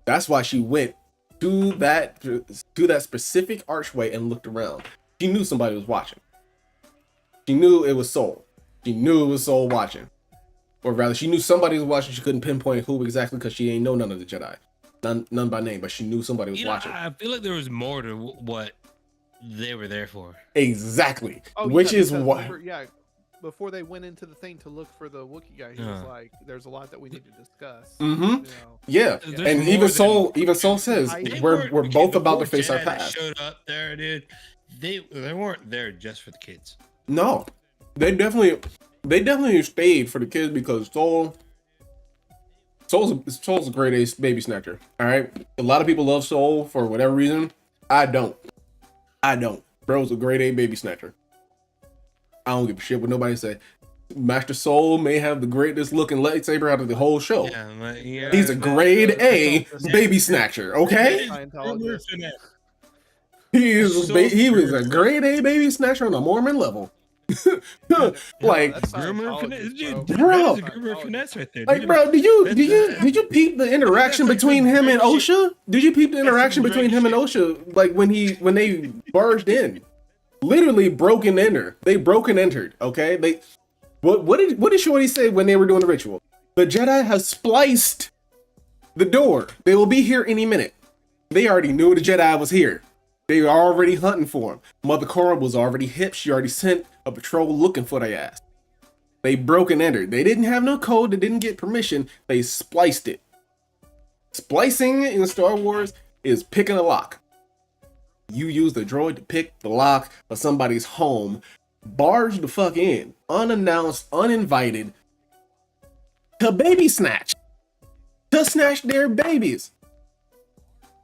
That's why she went to that specific archway and looked around. She knew somebody was watching. She knew it was Soul. She knew it was Soul watching. Or rather, she knew somebody was watching. She couldn't pinpoint who exactly because she ain't know none of the Jedi. None by name, but she knew somebody was watching. I feel like there was more to what they were there for. Exactly. Which is what... Before they went into the thing to look for the Wookiee guy, he was like, "There's a lot that we need to discuss." Mm-hmm. You know? Yeah, and even Soul says we're both about to face our past. Showed up there, dude. They weren't there just for the kids. No, they definitely stayed for the kids because Soul's a grade A baby snatcher. All right, a lot of people love Soul for whatever reason. I don't. Bro's a grade A baby snatcher. I don't give a shit what nobody say. Master Soul may have the greatest looking lightsaber out of the whole show. Yeah, he's a grade A baby snatcher, okay? He was a grade A baby snatcher on a Mormon level. Like, bro, like, bro, did you peep the interaction between him and Osha? Did you peep the interaction between him and Osha? Like when they barged in. Literally broke and entered. They broke and entered. Okay. What did Shorty say when they were doing the ritual? The Jedi have spliced the door. They will be here any minute. They already knew the Jedi was here. They were already hunting for him. Mother Cora was already hip. She already sent a patrol looking for their ass. They broke and entered. They didn't have no code. They didn't get permission. They spliced it. Splicing in Star Wars is picking a lock. You use the droid to pick the lock of somebody's home, barge the fuck in, unannounced, uninvited, to baby snatch. To snatch their babies.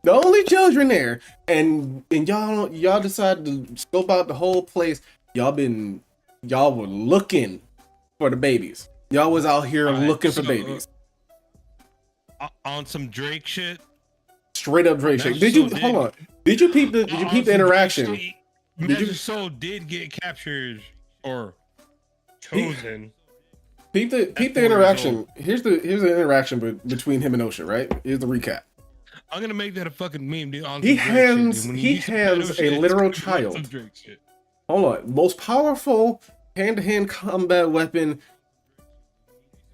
The only children there. And y'all decided to scope out the whole place. Y'all were looking for the babies. Y'all was out here looking for babies. On some Drake shit? Straight up Drake shit. Hold on. Did you peep the interaction? Master Soul did get captured or chosen. Peep the interaction. Here's the interaction between him and Osha, right? Here's the recap. I'm gonna make that a fucking meme, dude. He hands a literal child. Hold on. Most powerful hand-to-hand combat weapon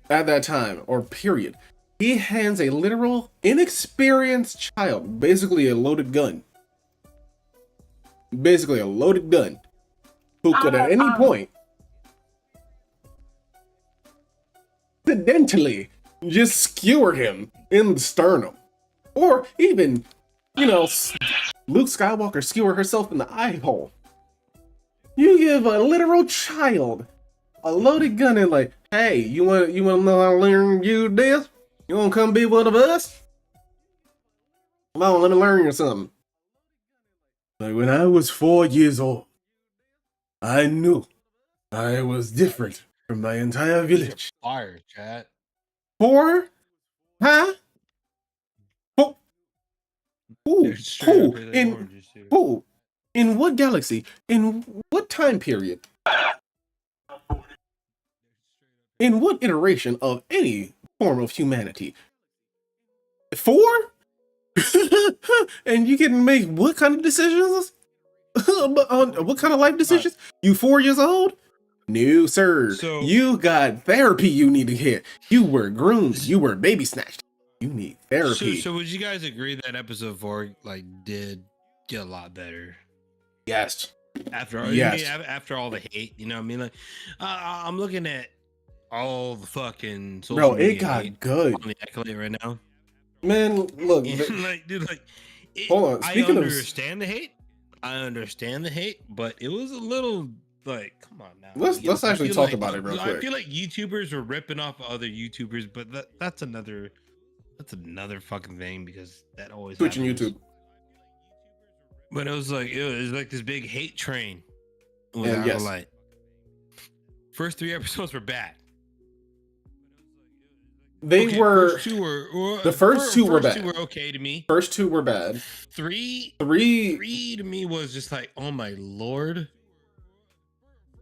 at that time, or period. He hands a literal inexperienced child, basically a loaded gun. Who could at any point accidentally just skewer him in the sternum, or even, Luke Skywalker skewer herself in the eye hole. You give a literal child a loaded gun and like, hey, you want to know how to learn you this? You want to come be one of us? Come on, let me learn you something. Like when I was 4 years old, I knew I was different from my entire village. Fire, chat. 4? Huh? Who? In what galaxy? In what time period? In what iteration of any form of humanity? 4? And you can make what kind of decisions? What kind of life decisions? You 4 years old? No, sir. So, you got therapy you need to get. You were groomed. You were baby snatched. You need therapy. So would you guys agree that episode 4 did get a lot better? Yes. After all the hate, you know what I mean? Like, I'm looking at all the fucking social media. It got good on the Acolyte right now. Man, look, hold on. I understand the hate. But it was a little like, come on now. Let's actually talk about it real quick. I feel like YouTubers were ripping off other YouTubers, but that's another fucking thing because that always Twitch and YouTube. But it was like this big hate train with Acolyte. First 3 episodes were bad. The first two were bad. 2 were okay to me. First 2 were bad. 3 to me was just like, oh my lord,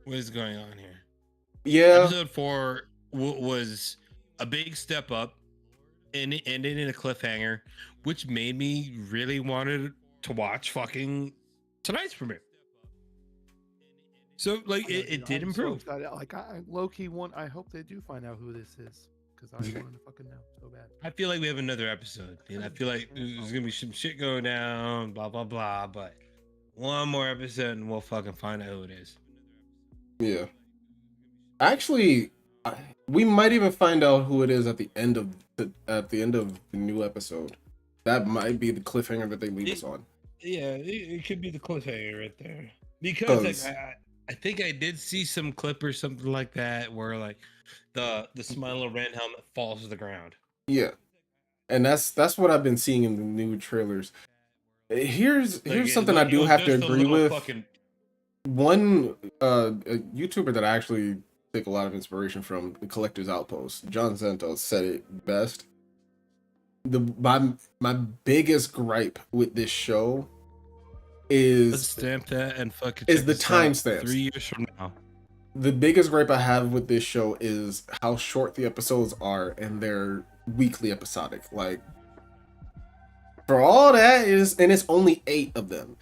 what is going on here? Yeah. Episode 4 was a big step up, and it ended in a cliffhanger, which made me really wanted to watch fucking tonight's premiere. So it did improve. So I low-key I hope they do find out who this is. Because I want to fucking know so bad. I feel like we have another episode. I feel like there's gonna be some shit going down, blah blah blah. But one more episode and we'll fucking find out who it is. Yeah. Actually, we might even find out who it is at the end of the new episode. That might be the cliffhanger that they leave us on. Yeah, it could be the cliffhanger right there. Because I think I did see some clip or something like that where the Smiler Ren helmet falls to the ground. Yeah, and that's what I've been seeing in the new trailers. Here's something I do have to agree with. One a YouTuber that I actually take a lot of inspiration from, the Collector's Outpost, John Santos, said it best. My biggest gripe with this show is let's stamp that and fucking is the timestamps. 3 years from now. The biggest gripe I have with this show is how short the episodes are and they're weekly episodic. Like, for all that and it's only 8 of them.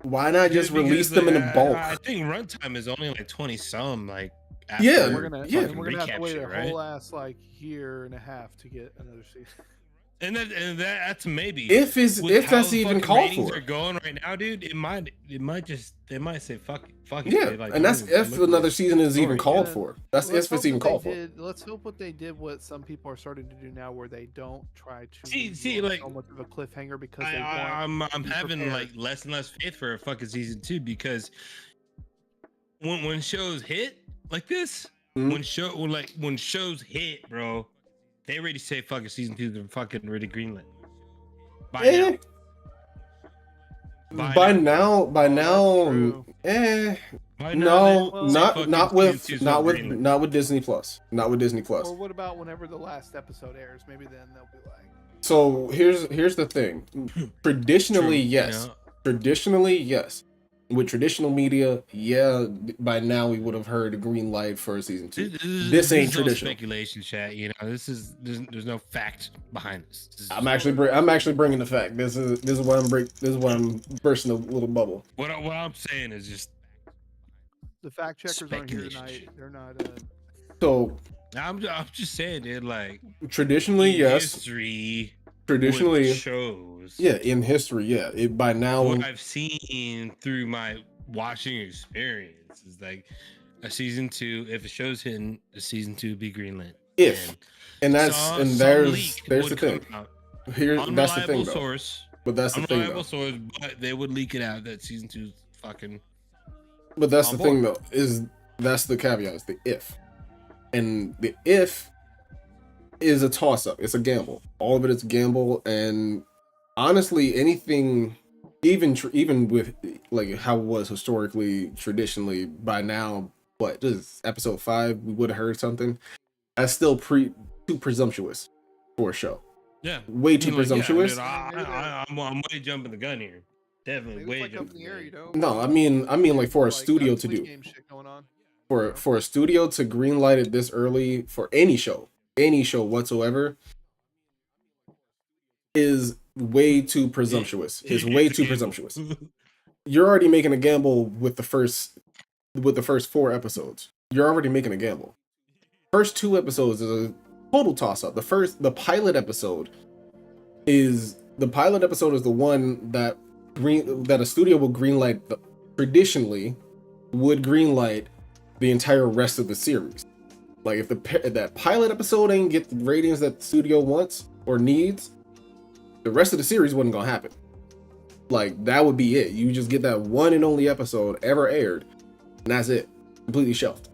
Why not just release them in a bulk? I think runtime is only 20 some. We're gonna have to wait a whole ass year and a half to get another season. And that's maybe if that's even called for. Are going right now, dude. They might say fuck it. Yeah, and that's if another season is even called for. That's if it's even called for. Let's hope what they did, what some people are starting to do now, where they don't try to see so much of a cliffhanger because I'm having less and less faith for a fucking season 2 because when shows hit like this, when shows hit, bro. They already say fucking season 2 is fucking already greenlit. By now. Not with Disney Plus. Not with Disney Plus. Or what about whenever the last episode airs? Maybe then they'll be like. So here's the thing. Traditionally, yes. Traditionally, yes. With traditional media, by now we would have heard a green light for season 2. This ain't traditional. Speculation, chat. There's no fact behind this. I'm actually bringing the fact. This is why I'm bursting a little bubble. What I'm saying is just the fact checkers aren't here tonight. They're not. So I'm just saying, dude. Traditionally, yes. History. Traditionally shows. Yeah, in history, yeah. It by now. What I've seen through my watching experience is a season 2. If a show's hitting, a season 2 be greenlit. If and that's Saw and some leak there's the would come thing. out. Here, that's the thing Unreliable though. source. But that's the thing Unreliable though. source, but they would leak it out that season 2's fucking. But that's On the thing board. though, is that's the caveat, is the if. And the if is a toss up. It's a gamble. All of it is a gamble, and honestly, anything, even with like how it was historically, traditionally, by now, what this is episode 5, we would have heard something. That's still too presumptuous for a show. Yeah, Way too Like, presumptuous. I'm way jumping the gun here. Definitely Maybe way it's like up jumping in the the air, gun. you know. No, I mean like for a studio to Squid do, Game shit going on. for a studio to greenlight it this early for any show whatsoever, is way too presumptuous. Is way too presumptuous. You're already making a gamble with the first 4 episodes. You're already making a gamble. First 2 episodes is a total toss up. The pilot episode is the one that a studio will greenlight traditionally would greenlight the entire rest of the series. Like if that pilot episode ain't get the ratings that the studio wants or needs, the rest of the series wasn't gonna happen. Like that would be it. You just get that one and only episode ever aired, and that's it. Completely shelved.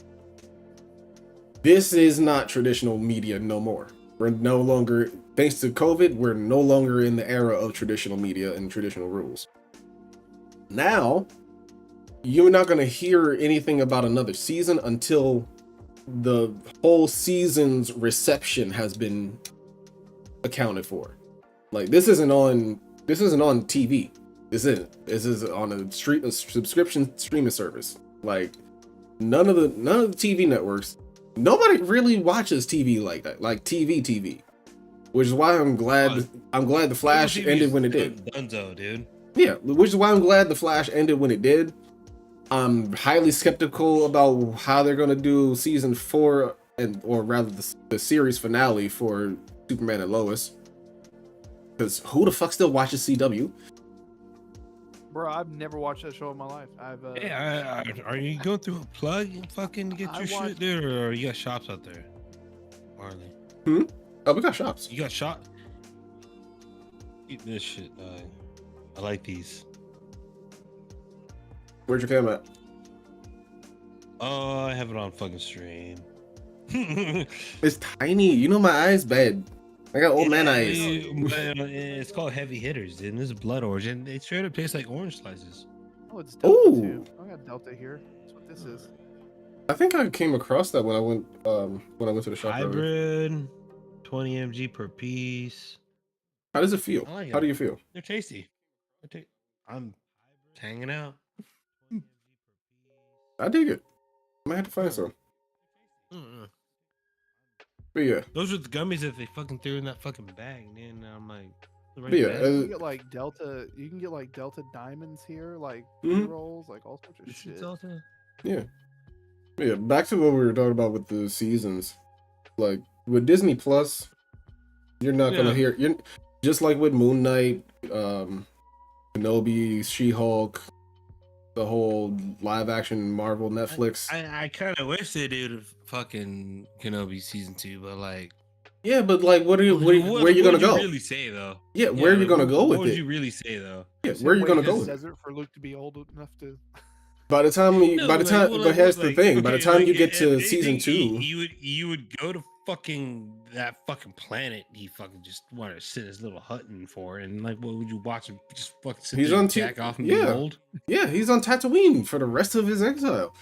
This is not traditional media no more. We're no longer, thanks to COVID, we're no longer in the era of traditional media and traditional rules. Now, you're not going to hear anything about another season until the whole season's reception has been accounted for. Like this isn't on TV. This is on a subscription streaming service. Like none of the TV networks, nobody really watches TV like that, like TV, which is why I'm glad the Flash ended when it did. Dunzo, dude. Yeah, which is why I'm glad the Flash ended when it did. I'm highly skeptical about how they're gonna do season 4 or rather the series finale for Superman and Lois. Because who the fuck still watches CW? Bro, I've never watched that show in my life. Are you going through a plug and fucking get your shit there, or you got shops out there, Marley? Oh, we got shops. You got shop. Eat this shit. I like these. Where's your camera at? Oh, I have it on fucking stream. It's tiny. You know my eyes bad. I got old man eyes. It's called heavy hitters, dude. And this is blood orange, and it straight up tastes like orange slices. Oh, it's Delta Ooh. too. I got Delta here. That's what this is. I think I came across that when I went to the shop. Earlier. Hybrid, 20 mg per piece. How does it feel? I like it. How do you feel? They're tasty. I'm hanging out. I dig it. I might have to find some. But yeah, Those are the gummies that they fucking threw in that fucking bag, and then I'm like, but yeah, You can get like Delta. You can get like Delta diamonds here, like rolls, like all sorts of shit. Delta? yeah. But yeah, back to what we were talking about with the seasons. Like with Disney Plus, you're not gonna hear. You're just like with Moon Knight, Kenobi, She-Hulk, the whole live action Marvel Netflix. I kind of wish they did fucking Kenobi season 2, but like, yeah, but like, where are you gonna go? Really say though? Yeah, where are you gonna go with it? What would you really say though? Yeah, where are you gonna go This with it? desert for Luke to be old enough to. But here's the thing. By the time you get to season 2, you would go to fucking that fucking planet he fucking just wanted to sit his little hut in for, and like, what would you watch him just fucking sit he's there on and jack off and be old? Yeah, he's on Tatooine for the rest of his exile.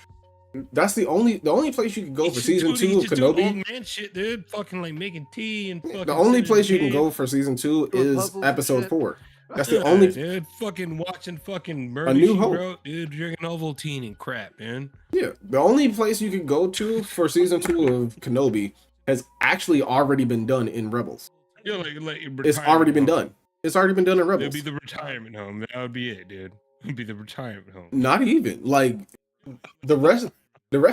That's the only place you can go for season 2 of Kenobi. Old man shit, dude. Fucking like making tea and fucking. The only place you can go for season 2 is episode 4. That's the only. Dude, fucking watching fucking A New Hope, bro, dude, drinking Ovaltine and crap, man. Yeah, the only place you can go to for season 2 of Kenobi has actually already been done in Rebels. Yeah, like it's already been done. It's already been done in Rebels. It'd be the retirement home. That would be it, dude. It'd be the retirement home. Not even like the rest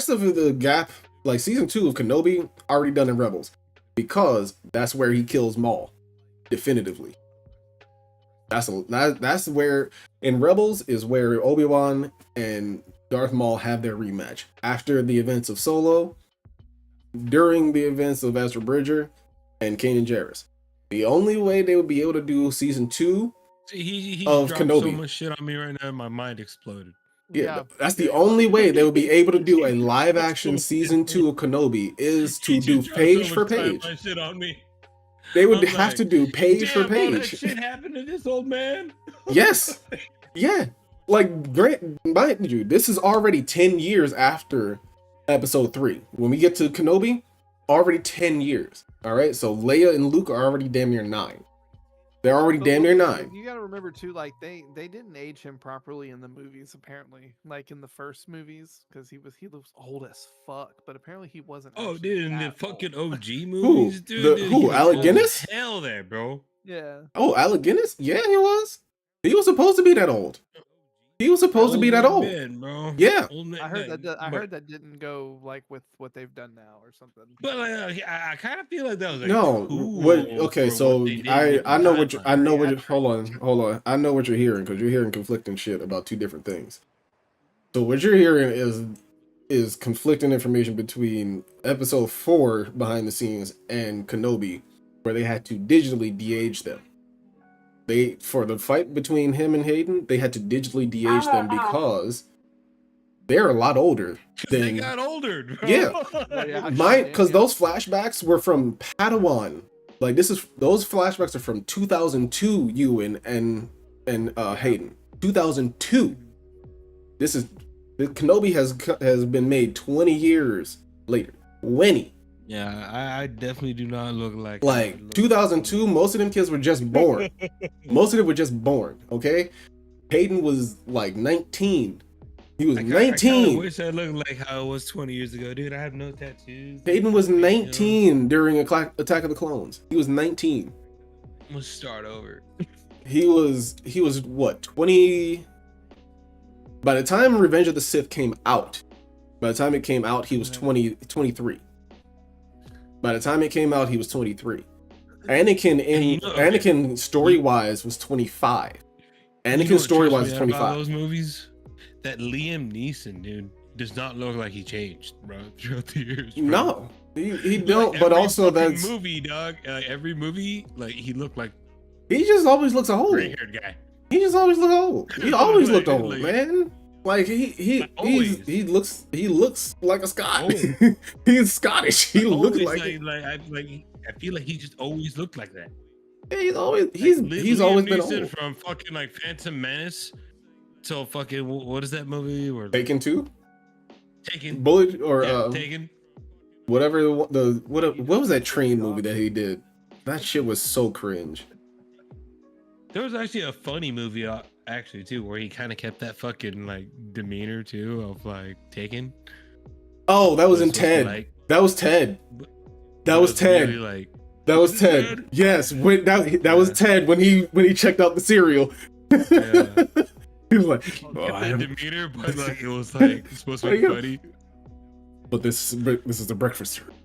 of the gap. Like season 2 of Kenobi already done in Rebels, because that's where he kills Maul definitively. That's where in Rebels is where Obi-Wan and Darth Maul have their rematch after the events of Solo. during the events of Ezra Bridger and Kanan Jarrus. The only way they would be able to do season 2 He of dropped Kenobi. so much shit on me right now, my mind exploded. Yeah, that's the only way they would be able to do a live action season 2 of Kenobi is to do page for page. Shit on me. They would have to do page for Bro, that page. shit happened to this old man. Yes. Yeah. Like, mind you, this is already 10 years after episode 3. When we get to Kenobi, already 10 years. All right. So Leia and Luke are already damn near 9. They're already damn near 9. You got to remember too, like they didn't age him properly in the movies. Apparently, like in the first movies, because he was old as fuck. But apparently he wasn't. Oh, dude, in the that fucking old. OG movies, dude. Who? Alec Guinness? Hell, there, bro. Yeah. Oh, Alec Guinness? Yeah, he was. He was supposed to be that old. He was supposed to be that old. Man, bro. Yeah. I heard that didn't go like with what they've done now or something. But I kind of feel like that was like no. cool What? Okay, for so what they did I know what with I know what. I've Hold on. I know what you're hearing because you're hearing conflicting shit about two different things. So what you're hearing is conflicting information between episode 4 behind the scenes and Kenobi, where they had to digitally de-age them. For the fight between him and Hayden, they had to digitally de-age them because they're a lot older than they got older, bro. Yeah. Because those flashbacks were from Padawan. Like those flashbacks are from 2002 Ewan and Hayden. 2002. Kenobi has been made 20 years later. 20. Yeah, I definitely do not look like 2002. Most of them kids were just born. Most of them were just born. Okay, Hayden was like 19. He was 19. I wish I looked like how it was 20 years ago, dude. I have no tattoos. Hayden was 19 during Attack of the Clones. He was 19. I'm gonna start over. He was what, 20? By the time Revenge of the Sith came out, he was 23. By the time it came out, he was 23. Anakin story-wise was 25. Anakin story-wise was 25. Those movies, that Liam Neeson, dude, does not look like he changed, bro, throughout the years. Bro. No, he don't. But also that's movie, dog. Every movie, like he looked like he just always looks old. Gray-haired guy. He just always looked old. He always looked old, man. Like he looks like a Scot. He's Scottish. He looks like I feel like he just always looked like that. Yeah, he's always been old. From fucking like Phantom Menace till fucking what is that movie? Or Taken 2? Taken. Bullet or Taken. Whatever what was that train movie that he did? That shit was so cringe. There was actually a funny movie actually too, where he kind of kept that fucking like demeanor too of like Taken. Oh, that was in Ted. That was Ted. That was Ted. Really that was Ted. Yes, that was Ted when he checked out the cereal. Yeah. He was like, that demeanor, but like it was like supposed to be funny. But this is the breakfast cereal.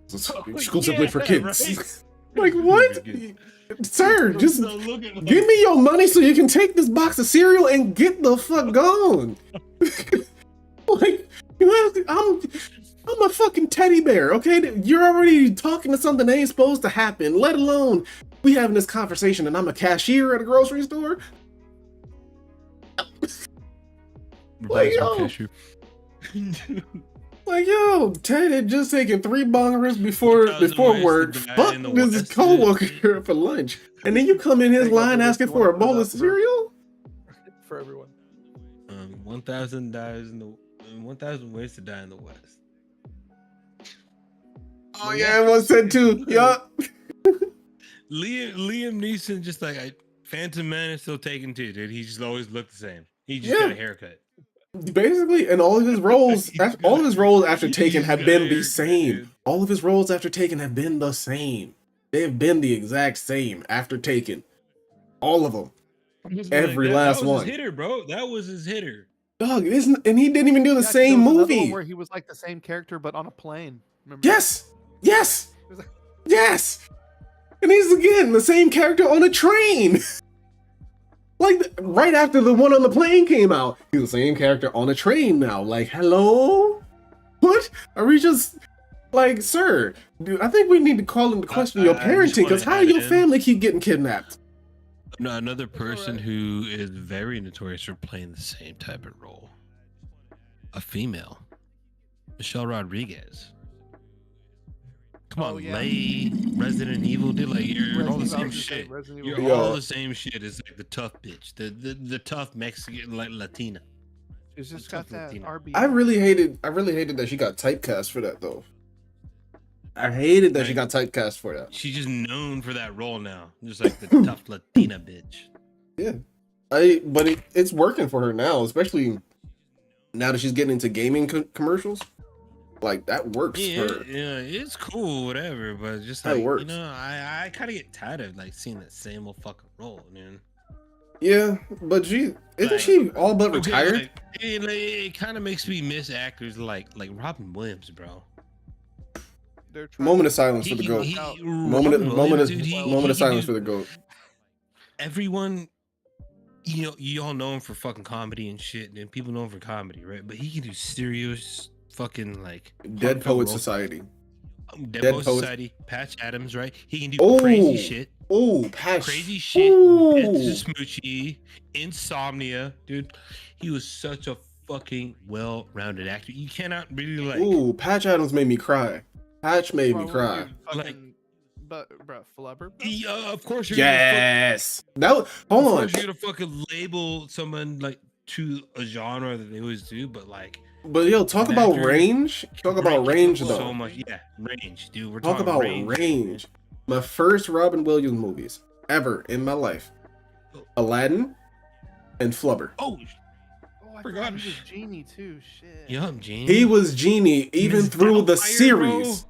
This is exclusively for kids. Right? Like what? Sir, just give me your money so you can take this box of cereal and get the fuck gone. Like, I'm a fucking teddy bear, okay? You're already talking to something that ain't supposed to happen, let alone we having this conversation and I'm a cashier at a grocery store. Like, yo. Like, yo, Ted had just taken 3 bongers before work. Fuck this coworker for lunch. And then you come in his line asking for a bowl of cereal? For everyone. 1,000 ways to die in the West. Oh yeah, I once said too. Yup. Liam Neeson just like Phantom Menace still Taken 2, dude. He just always looked the same. He just got a haircut. Basically, and all of his roles after Taken have been the same. All of his roles after Taken have been the same. They have been the exact same after Taken. All of them. Every last that was one. His hitter, bro. That was his hitter. Dog, and he didn't even do the same movie. Where he was like the same character but on a plane. Remember? Yes. And he's again the same character on a train. Like right after the one on the plane came out, he's the same character on a train now. Like, hello? What? Are we just Like, sir, dude, I think we need to call into question your parenting, because how your family keep getting kidnapped? Another person who is very notorious for playing the same type of role. A female. Michelle Rodriguez. Come on, Lay, Resident Evil, dude. Like, you're all the same shit. You're all the same shit. It's like the tough bitch, the tough Mexican, like Latina. It's just got that RB. I really hated that she got typecast for that though. I hated that she got typecast for that. She's just known for that role now, just like the tough Latina bitch. Yeah, but it's working for her now, especially now that she's getting into gaming commercials. Like, that works for her. Yeah, it's cool, whatever, but just like, you know, I kind of get tired of like seeing that same old fucking role, man. Yeah, but isn't she all but retired? Like, it kind of makes me miss actors like Robin Williams, bro. Moment of silence for the GOAT. Moment of silence for the GOAT. Everyone, you all know him for fucking comedy and shit, and people know him for comedy, right? But he can do serious fucking like Dead Poet Society. Dead Poet Society. Patch Adams, right? He can do crazy shit. Oh, Patch. Crazy shit. Smoochie. Insomnia, dude. He was such a fucking well-rounded actor. You cannot really like. Ooh, Patch Adams made me cry. Patch made me cry. Like, but bro, Flubber. Yeah, of course you're. Yes. Hold on. You're gonna fucking label someone like to a genre that they always do, but like. But yo, talk about range. Talk about range though. So much, yeah, range, dude. We're talking about range. My first Robin Williams movies ever in my life: Aladdin and Flubber. Oh, I forgot he was Genie too. Shit. Yeah, Genie. He was Genie even through the series.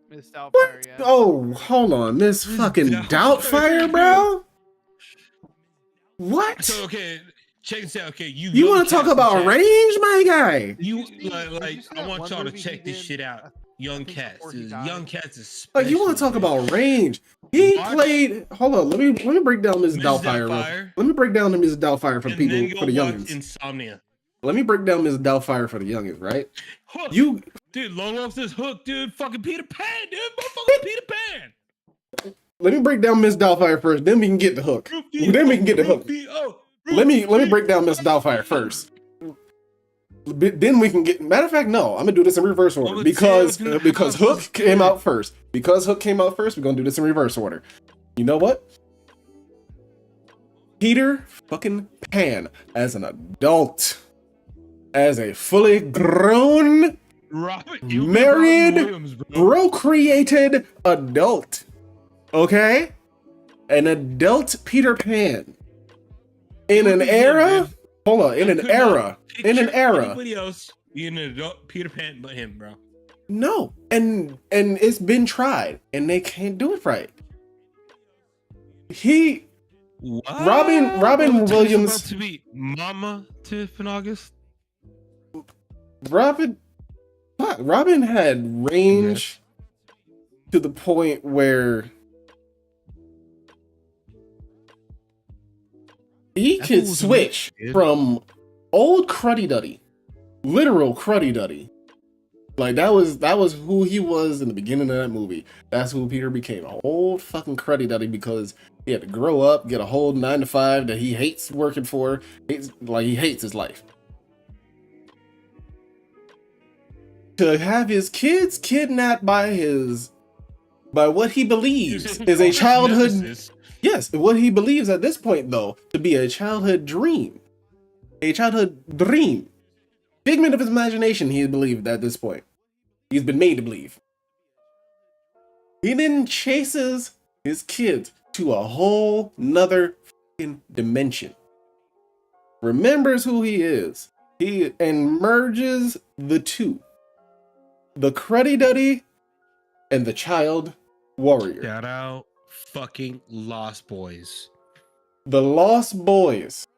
Miss Doubtfire, what? Yeah. Oh, hold on, Miss fucking Doubtfire, bro. What? So okay. Check this out. Okay, you want to talk about range, my guy? You like I want y'all to check this shit out. Young Cats. Young Cats is like, you want to talk about range? He played. Hold on, let me break down Ms. Doubtfire. Let me break down Ms. Doubtfire for people, for the youngins. Insomnia. Let me break down Ms. Doubtfire for the youngins, right? Hook. Dude, Long Lost is Hook, dude. Fucking Peter Pan, dude. Motherfucking Peter Pan. Let me break down Ms. Doubtfire first, then we can get the hook. Then we can get the hook. Let me break down Miss Doubtfire first. Then we can get. Matter of fact, no, I'm gonna do this in reverse order because Hook came out first. Because Hook came out first, we're gonna do this in reverse order. You know what? Peter fucking Pan as an adult, as a fully grown, married, procreated adult. Okay, an adult Peter Pan. In an era, hold on. In an era. Anybody else being an adult Peter Pan but him, bro? No, and it's been tried, and they can't do it right. Robin Williams about to be Mama Tiff in August. Robin had range to the point where he could switch from old cruddy duddy, literal cruddy duddy. Like, that was who he was in the beginning of that movie. That's who Peter became, an old fucking cruddy duddy, because he had to grow up, get a whole 9-to-5 that he hates working for. He hates his life. To have his kids kidnapped by what he believes is a childhood. Yes, what he believes at this point, though, to be a childhood dream. A childhood dream. Figment of his imagination, he believed at this point. He's been made to believe. He then chases his kids to a whole nother fucking dimension. Remembers who he is. And merges the two. The cruddy duddy and the child warrior. Shout out fucking Lost Boys. The Lost Boys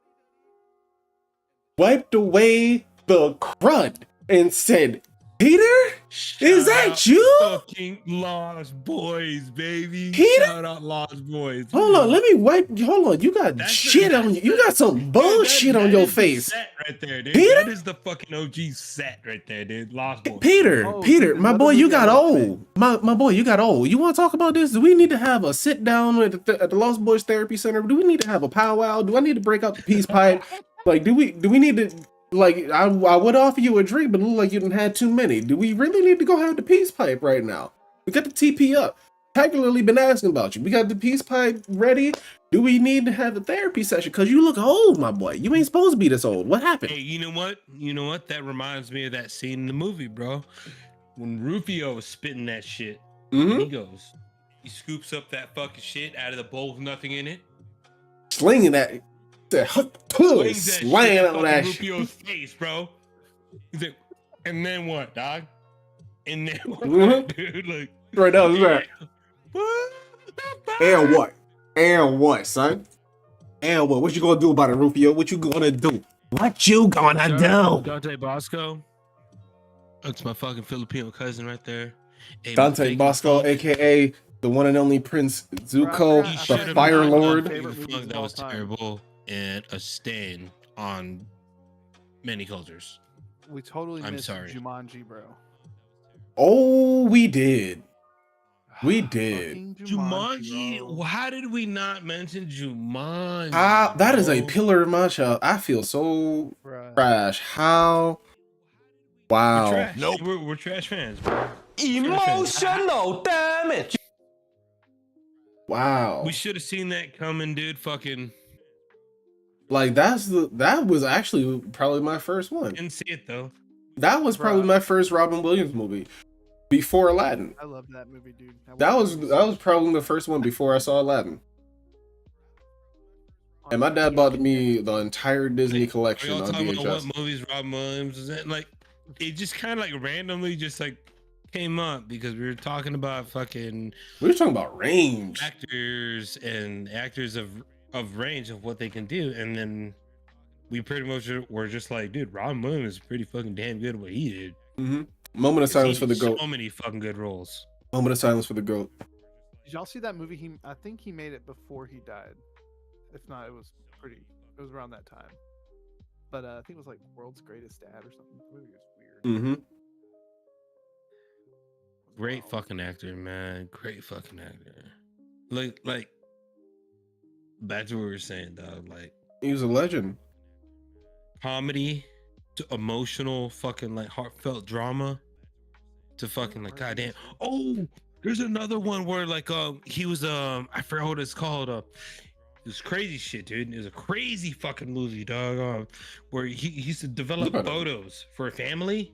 wiped away the crud and said, Peter, Is Shout that out you? fucking Lost Boys, baby. Peter? Shout out Lost Boys. Hold on, let me wipe. Hold on, you got That's shit the, on you. You got some dude, bullshit on that your is the face. set right there, dude. Peter? That is the fucking OG set right there, dude. Lost Boys. Peter, Oh, Peter, dude, my another boy, you movie I got love, old. My boy, you got old. You want to talk about this? Do we need to have a sit down at the Lost Boys Therapy Center? Do we need to have a powwow? Do I need to break out the peace pipe? Like, do we need to? Like, I would offer you a drink, but it looked like you didn't have too many. Do we really need to go have the peace pipe right now? We got the TP up. Regularly been asking about you. We got the peace pipe ready. Do we need to have a therapy session? Because you look old, my boy. You ain't supposed to be this old. What happened? Hey, you know what? You know what? That reminds me of that scene in the movie, bro. When Rufio was spitting that shit, and he scoops up that fucking shit out of the bowl with nothing in it. Slinging that. Swings that Slaying shit on at that fucking Rufio's face, bro. He's like, and then what, dog? And then what, dude? Like, right now, right. What? And what? And what, son? And what? What you gonna do about it, Rufio? What you gonna do? What you gonna do? Dante Bosco. That's my fucking Filipino cousin right there. Hey, Dante Bosco, aka the one and only Prince Zuko, He the should've Fire not Lord. done favorite movies That of was all time. terrible and a stain on many cultures. We totally I'm missed sorry. Jumanji, bro. Oh, we did. We did. Fucking Jumanji. bro. How did we not mention Jumanji? That is a bro? pillar of my child. I feel so Bruh. trash. How? We're Wow. trash. Nope. We're trash fans, bro. Emotional damage. Wow. We should have seen that coming, dude. Fucking Like that was actually probably my first one. didn't see it though. That was probably Bruh. my first Robin Williams movie before Aladdin. I love that movie, dude. That was probably the first one before I saw Aladdin. And my dad bought me the entire Disney Like, collection Are y'all on talking about VHS. what movies Robin Williams is in? Like, it just kind of like randomly just like came up because we were talking about fucking We were talking about range. actors and actors of range of what they can do, and then we pretty much were just like, dude, Robin Williams is pretty fucking damn good at what he did. Moment of silence for the goat. So many fucking good roles. Moment of silence for the goat. Did y'all see that movie? I think he made it before he died. If not, it was around that time. But I think it was like World's Greatest Dad or something. The movie was weird. Great fucking actor, man. Great fucking actor. Like back to what we were saying, dog. Like He was a legend. comedy to emotional fucking like heartfelt drama to fucking like goddamn. Oh, there's another one where like he was I forgot what it's called. It was crazy shit, dude. It was a crazy fucking movie, dog. Where he used to develop photos for a family.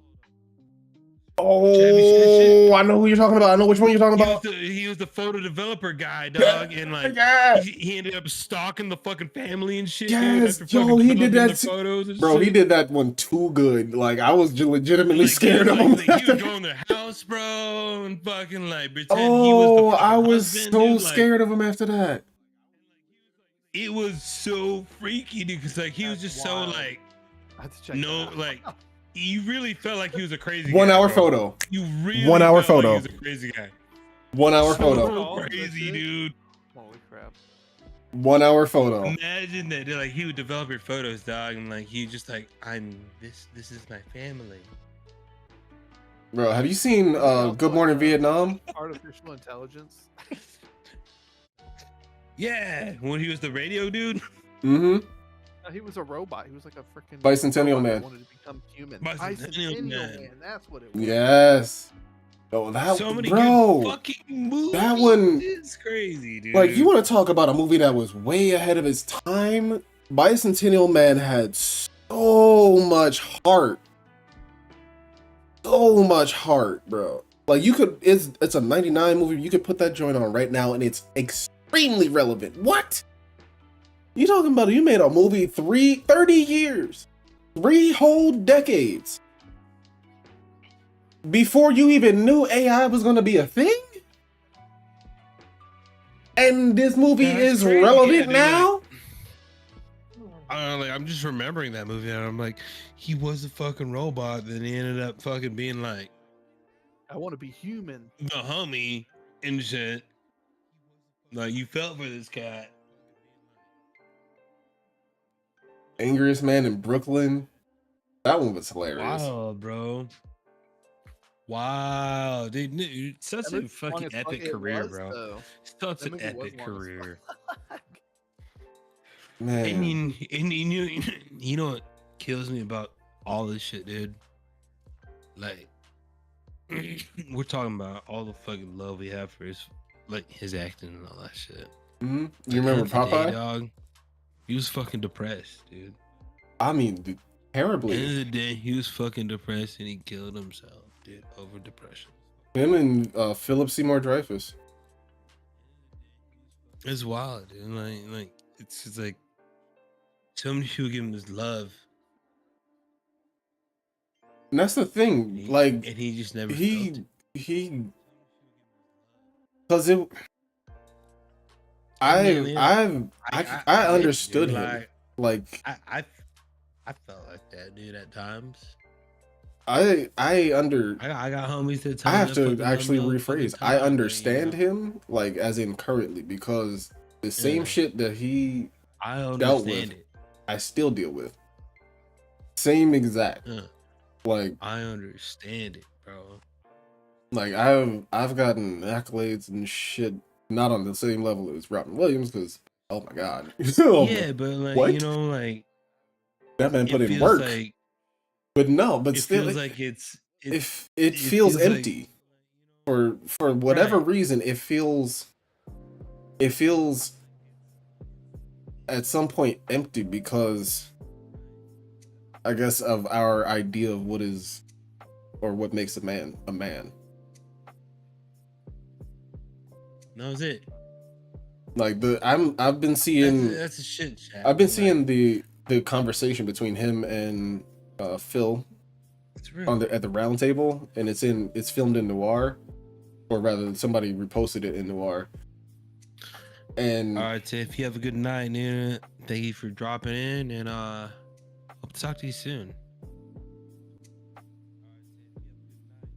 Oh, I know who you're talking about. I know which one you're talking about. He was the photo developer guy, dog, and like he ended up stalking the fucking family and shit. Yes, dude, after yo, fucking he did developing that. the photos and Bro, shit. he did that one too good. Like I was legitimately Like, scared dude, of him. like, he would go in their house, bro, and fucking like pretend he was the Oh, fucking I was husband, so dude, like, scared of him after that. it was so freaky, dude, because like he was That's just wild. so like I have to check no, that out. like you really felt like he was a crazy 1 guy, hour bro. photo. You really 1 hour felt photo. Like he was a crazy guy. 1 hour So photo. crazy, dude. Holy crap. 1 hour photo. Imagine that, dude, like he would develop your photos, dog, and like he just like this is my family. Bro, have you seen Good Morning Vietnam? Artificial intelligence. Yeah, when he was the radio dude. Mm-hmm. He was a robot. He was like a freaking Bicentennial robot that Man. wanted to become human. Bicentennial Man. That's what it was. Yes. Oh, that So many bro. good fucking movies. That one is crazy, dude. Like, you want to talk about a movie that was way ahead of its time? Bicentennial Man had so much heart. So much heart, bro. Like, you could, it's a 99 movie. You could put that joint on right now and it's extremely relevant. What? You talking about, you made a movie 30 years. 3 whole decades. Before you even knew AI was going to be a thing? And this movie is crazy. relevant dude, now? Like, I'm just remembering that movie, and I'm like, he was a fucking robot. Then he ended up fucking being like I want to be human. the homie and shit. Like you felt for this cat. Angriest Man in Brooklyn. That one was hilarious. Wow, bro. Wow, dude, such That a movie was long fucking as fuck. epic It career, was, bro. though. Such That an movie was epic long as career. fuck. Man. And you know what kills me about all this shit, dude? Like, we're talking about all the fucking love we have for his acting and all that shit. Mm-hmm. You Like, remember Humphrey Popeye? Day, dog? He was fucking depressed, dude. I mean, dude, End terribly. of the day, he was fucking depressed and he killed himself, dude, over depression. Him and Philip Seymour Dreyfus. It's wild, dude. Like it's just like so many people give him this love, And that's the thing. Like, and he just never felt he it. because it. I understood him. Like I felt like that, dude. At times, I I got homies that tell I me have that to fucking actually love me all the fucking rephrase. I time, understand but, you know, him, like as in currently, because the same Yeah. shit that he I dealt with, understand it. I still deal with. Same exact. Yeah. Like I understand it, bro. like I've gotten accolades and shit, not on the same level as Robin Williams, because oh my god. Yeah, but like what? you know, like That man put it in feels work. like But no, but it still, feels like it's if it it feels feels like- empty for whatever Right. reason, it feels at some point empty because I guess of our idea of what is or what makes a man a man. that was it. Like I've been seeing That's a shit chat. I've been like, seeing the conversation between him and Phil it's real. on at the round table, and it's filmed in Noir, or rather somebody reposted it in Noir. And All right, Tiff, you have a good night, dude. Thank you for dropping in, and hope to talk to you soon.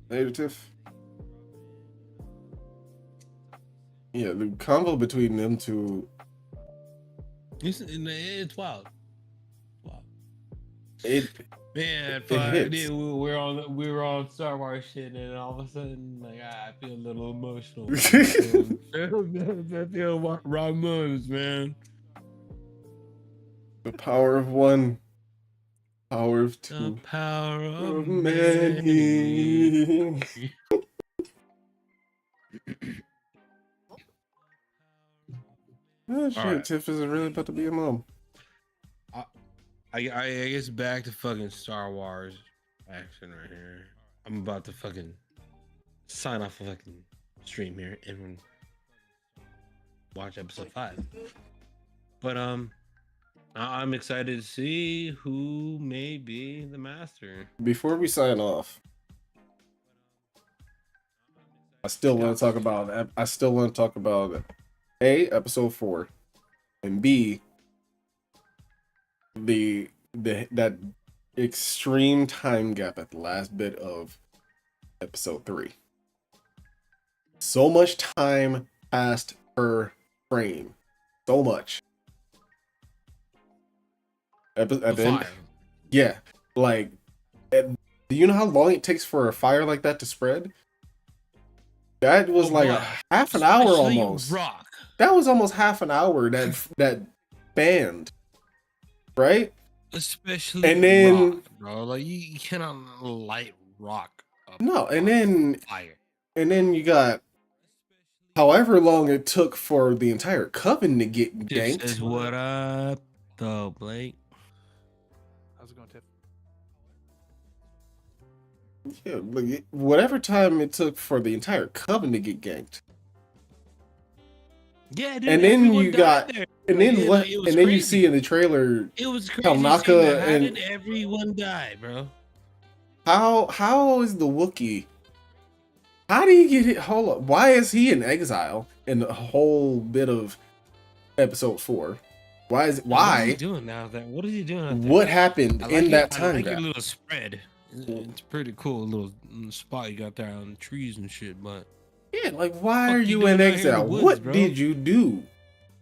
later, Tiff. Yeah, the convo between them two, It's wild. Wow. it Man, It fuck, hits. dude, we were on Star Wars shit, and all of a sudden, like, I feel a little emotional. I feel wrong moves, man. the power of one, power of The two, power of of many. many. Oh shit, Alright. Tiff is really about to be a mom. I guess back to fucking Star Wars action right here. I'm about to fucking sign off a fucking stream here and watch episode 5. But I'm excited to see who may be the master. Before we sign off, I still want to talk about A, episode 4, and B, that extreme time gap at the last bit of episode 3. So much time passed per frame. So much. At the end, Fire. yeah, like, do you know how long it takes for a fire like that to spread? That was like a half an hour Especially almost. Rock. That was almost half an hour that band, right? Especially And then- Rock, bro. Like you cannot light Rock up. No, and on then fire. you got however long it took for the entire coven to get Just ganked. says what up, though, Blake. How's it going, Tiff? Yeah, like, whatever time it took for the entire coven to get ganked. Yeah, dude. And then everyone you died got- there. And then Like, what? it was And then you crazy. see in the trailer It was crazy. Kalnaka seeing that. How and- did everyone die, bro? how is the Wookiee? How do you get it? Hold up. Why is he in exile in the whole bit of episode 4? Why is What is he why? doing now? What is he doing out there? What happened I in like that I time like your gap? little spread. It's a pretty cool little spot you got there on the trees and shit, but Yeah, like why Fuck are you you in doing out here in the exile? woods, What bro? did you do?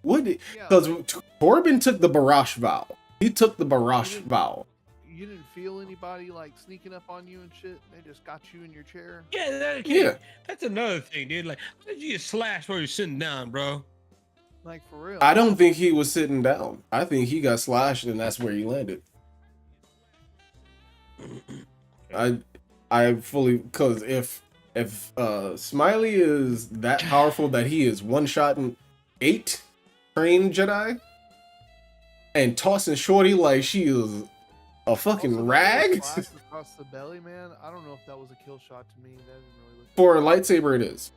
What did Yeah, because like, Corbin took the Barash vow. He took the Barash vow. you didn't feel anybody like sneaking up on you and shit. They just got you in your chair. Yeah. That's another thing, dude. Like, how did you get slashed while you're sitting down, bro? Like for real. I don't think he was sitting down. I think he got slashed and that's where he landed. I fully, because if Smiley is that powerful that he is one-shotting 8 trained Jedi and tossing Shorty like she is a fucking Also, rag. flash across the belly, man. I don't know if that was a kill shot to me. That didn't really look. For a lightsaber, it is.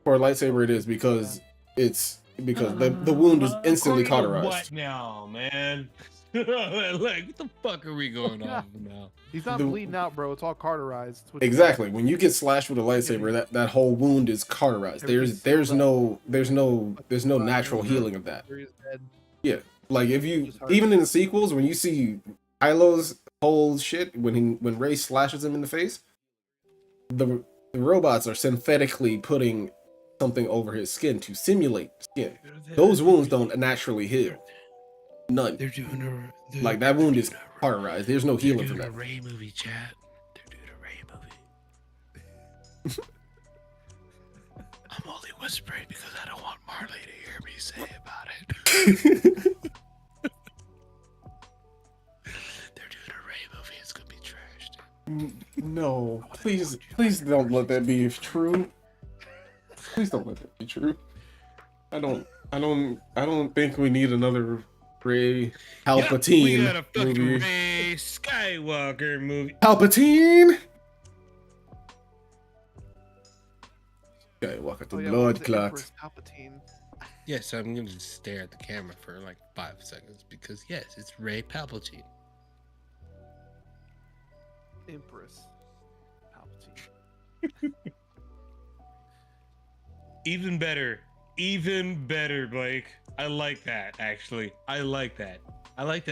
For a lightsaber, it is because the wound is instantly According to cauterized. What now, man? Like, what the fuck are we going on now? He's not bleeding out, bro. It's all cauterized. It's what you- Exactly. When you get slashed with a lightsaber, that whole wound is cauterized. There's no natural healing of that. He's dead. Yeah. Like if you even in the sequels when you see Kylo's whole shit when Rey slashes him in the face, the robots are synthetically putting something over his skin to simulate skin. Those wounds don't naturally heal. None. They're doing Like that wound is cauterized. There's no healing from that. Ray movie, chat. They're doing a Ray movie. I'm only whispering because I don't want Marley to hear me say about it. They're doing a Ray movie. It's gonna be trashed. No, please don't let that be true. Please don't let that be true. I don't think we need another Ray Palpatine we got a fucking movie. Ray Skywalker movie. Palpatine. Skywalker, the Oh, yeah, blood was it clot. Empress Palpatine? Yes, I'm gonna just stare at the camera for like 5 seconds because yes, it's Ray Palpatine. Empress Palpatine. Even better, Blake. I like that actually. I like that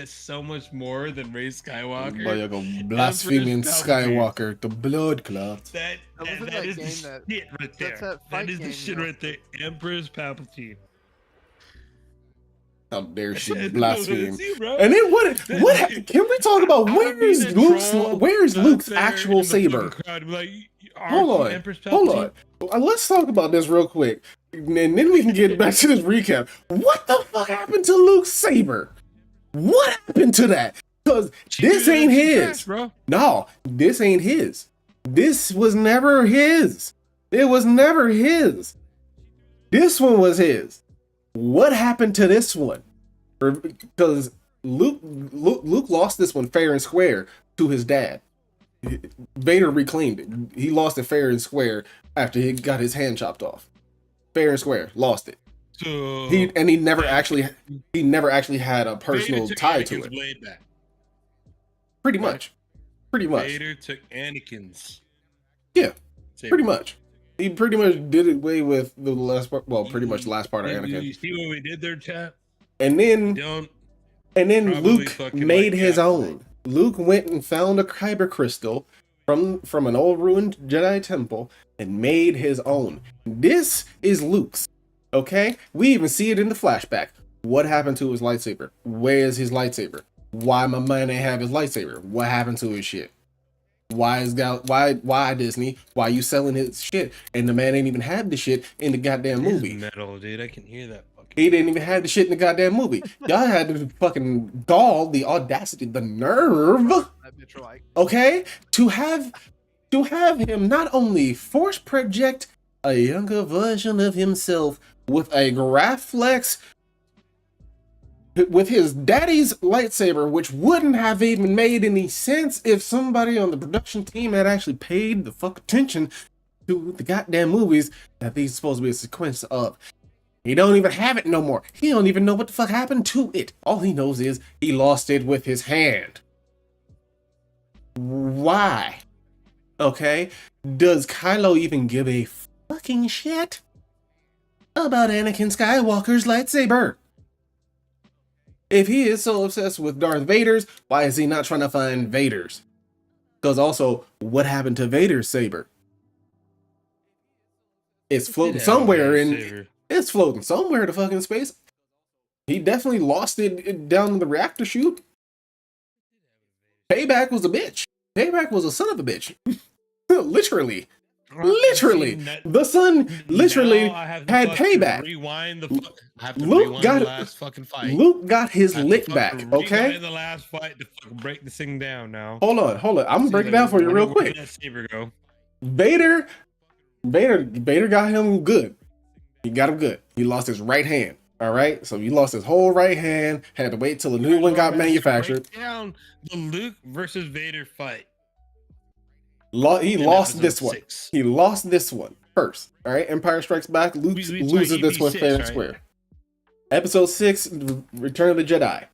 so much more than Ray Skywalker. Boy, you go blaspheming Empress Palpatine. Skywalker, the blood clot. That wasn't that that is game the that- shit right there. that's that fight That is the game, shit you know? right there. Empress Palpatine. How dare she No, blaspheme? it's you, bro. And then what? Can we talk about where's Luke's actual saber? Hold on. Let's talk about this real quick, and then we can get back to this recap. What the fuck happened to Luke's saber? What happened to that? Because this ain't his, bro. No, this ain't his. This was never his. It was never his. This one was his. What happened to this one? Because Luke lost this one fair and square to his dad. Vader reclaimed it. He lost it fair and square after he got his hand chopped off. Fair and square, lost it. So He never actually had a personal Vader took tie to Anakin's it. blade back. Pretty much. Vader took Anakin's. Yeah, saber. pretty much. He pretty much did away with the last part. Well, pretty much the last part of You Anakin. see what we did there, chat? And then Don't. And then Probably Luke fucking made like his that. own. Luke went and found a kyber crystal from an old ruined Jedi temple and made his own. This is Luke's. Okay? We even see it in the flashback. What happened to his lightsaber? Where is his lightsaber? Why my man ain't have his lightsaber? What happened to his shit? Why Disney? Why you selling his shit? And the man ain't even have the shit in the goddamn This is movie. metal, dude. I can hear that. Fucking He didn't even have the shit in the goddamn movie. Y'all had the fucking gall, the audacity, the nerve, That bitch are like, okay, to have him not only force project a younger version of himself with a Graflex with his daddy's lightsaber, which wouldn't have even made any sense if somebody on the production team had actually paid the fuck attention to the goddamn movies that these supposed to be a sequence of. He don't even have it no more. He don't even know what the fuck happened to it. All he knows is he lost it with his hand. Why? Okay? Does Kylo even give a fucking shit about Anakin Skywalker's lightsaber? If he is so obsessed with Darth Vader's, why is he not trying to find Vader's? Because also, what happened to Vader's saber? It's floating somewhere it's floating somewhere to fucking space. He definitely lost it down in the reactor chute. Payback was a bitch. Payback was a son of a bitch. Literally. The son literally had payback. Luke got the last fucking fight. Luke got his lick back, okay? The last fight to fucking break this thing down now. Hold on. I'm gonna break it down for you real quick. Vader got him good. He got him good. He lost his right hand. All right, so he lost his whole right hand. Had to wait till a new one got manufactured. Break down the Luke versus Vader fight. He lost this one. He lost this one first. All right, Empire Strikes Back. Luke loses this one fair and square. Episode 6, Return of the Jedi.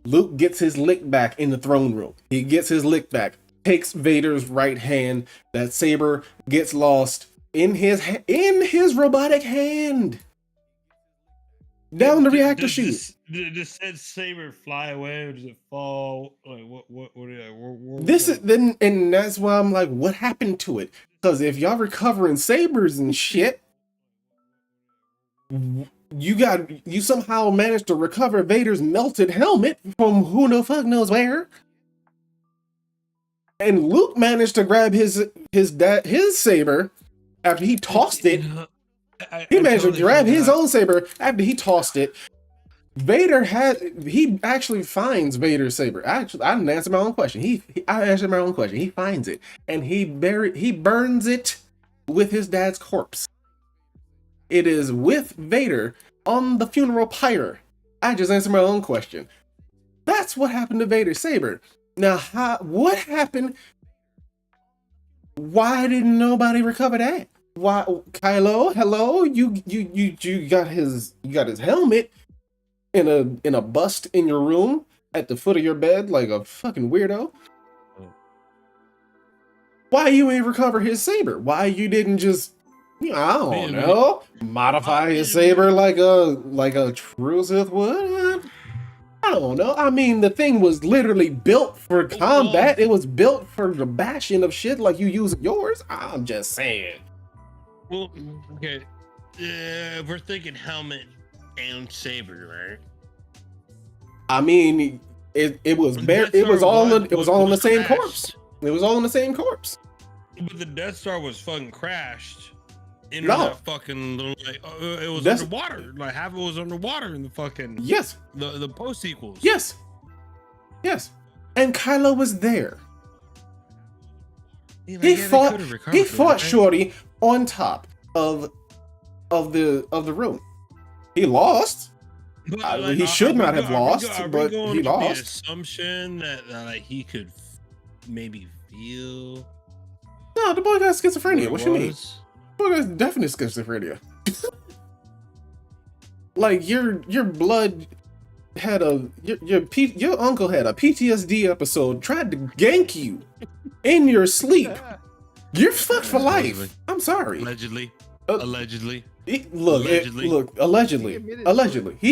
Luke gets his lick back in the throne room. He gets his lick back. Takes Vader's right hand. That saber gets lost in his robotic hand. Down the reactor chute. Does said saber fly away or does it fall? Like what this is then, and that's why I'm like, what happened to it? Because if y'all recovering sabers and shit, you somehow managed to recover Vader's melted helmet from who the fuck knows where. And Luke managed to grab his saber after he tossed it. He managed to grab his own saber after he tossed it. He actually finds Vader's saber. Actually, I didn't answer my own question. I answered my own question. He finds it and he burns it with his dad's corpse. It is with Vader on the funeral pyre. I just answered my own question. That's what happened to Vader's saber. Now, what happened? Why didn't nobody recover that? Why, Kylo? Hello, you got his helmet in a bust in your room at the foot of your bed like a fucking weirdo. Why you ain't recover his saber? Why you didn't just, I don't know, modify his saber like a true Sith would? I don't know. I mean, the thing was literally built for combat. It was built for the bashing of shit like you use yours. I'm just saying. Well, okay. We're thinking helmet and saber, right? I mean, it was all in the same corpse. It was all in the same corpse. But the Death Star was fucking crashed. In that fucking little, it was underwater. Like half of it was underwater in the fucking the post sequels. Yes. And Kylo was there. He fought Shorty on top of the room. He lost. But, he should not have lost, but he lost. The assumption that he could maybe feel. No, the boy got schizophrenia. What you mean? The boy got definite schizophrenia. Like your blood had your uncle had a PTSD episode, tried to gank you in your sleep. You're fucked for life. I'm sorry. Allegedly. Allegedly. He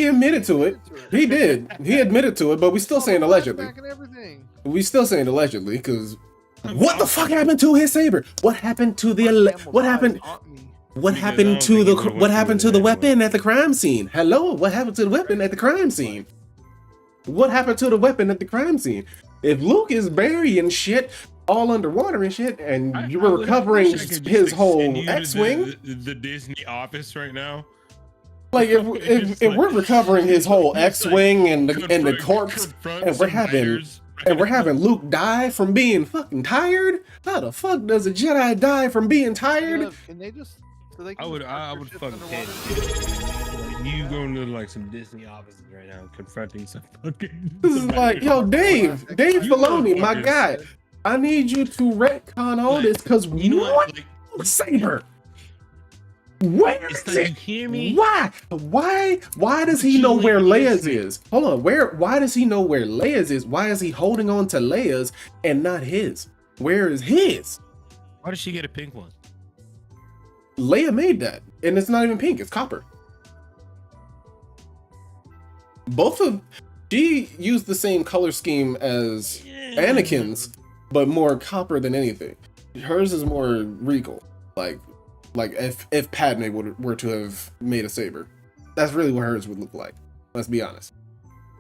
admitted to it. He did. He admitted to it, but we still saying allegedly. We still saying allegedly because what the fuck happened to his saber? What happened to what happened to the weapon at the crime scene? Hello, what happened to the weapon at the crime scene? What happened to the weapon at the crime scene? If Luke is burying shit all underwater and shit, and you were recovering his whole X-wing, the Disney office right now. Like if we're recovering his whole X-wing and the corpse, and we're having Luke die from being fucking tired. How the fuck does a Jedi die from being tired? I would fucking hate it. You going to like some Disney offices right now, confronting some fucking. This is like, yo, Dave Filoni, my guy. I need you to retcon all this because you know what? Saber. Where is it? You hear me? Why? Why does he know where Leia's is? Hold on. Why does he know where Leia's is? Why is he holding on to Leia's and not his? Where is his? Why does she get a pink one? Leia made that, and it's not even pink. It's copper. She used the same color scheme as Anakin's, but more copper than anything. Hers is more regal, like if Padme were to have made a saber, that's really what hers would look like. Let's be honest.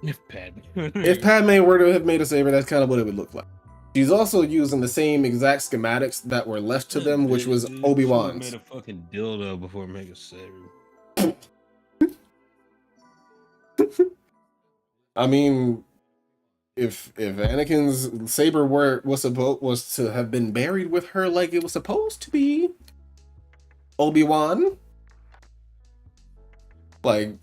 If Padme. If Padme were to have made a saber, that's kind of what it would look like. She's also using the same exact schematics that were left to them, which was Obi-Wan's. Made a fucking dildo before making a saber. I mean, if Anakin's saber was to have been buried with her like it was supposed to be, Obi-Wan, like,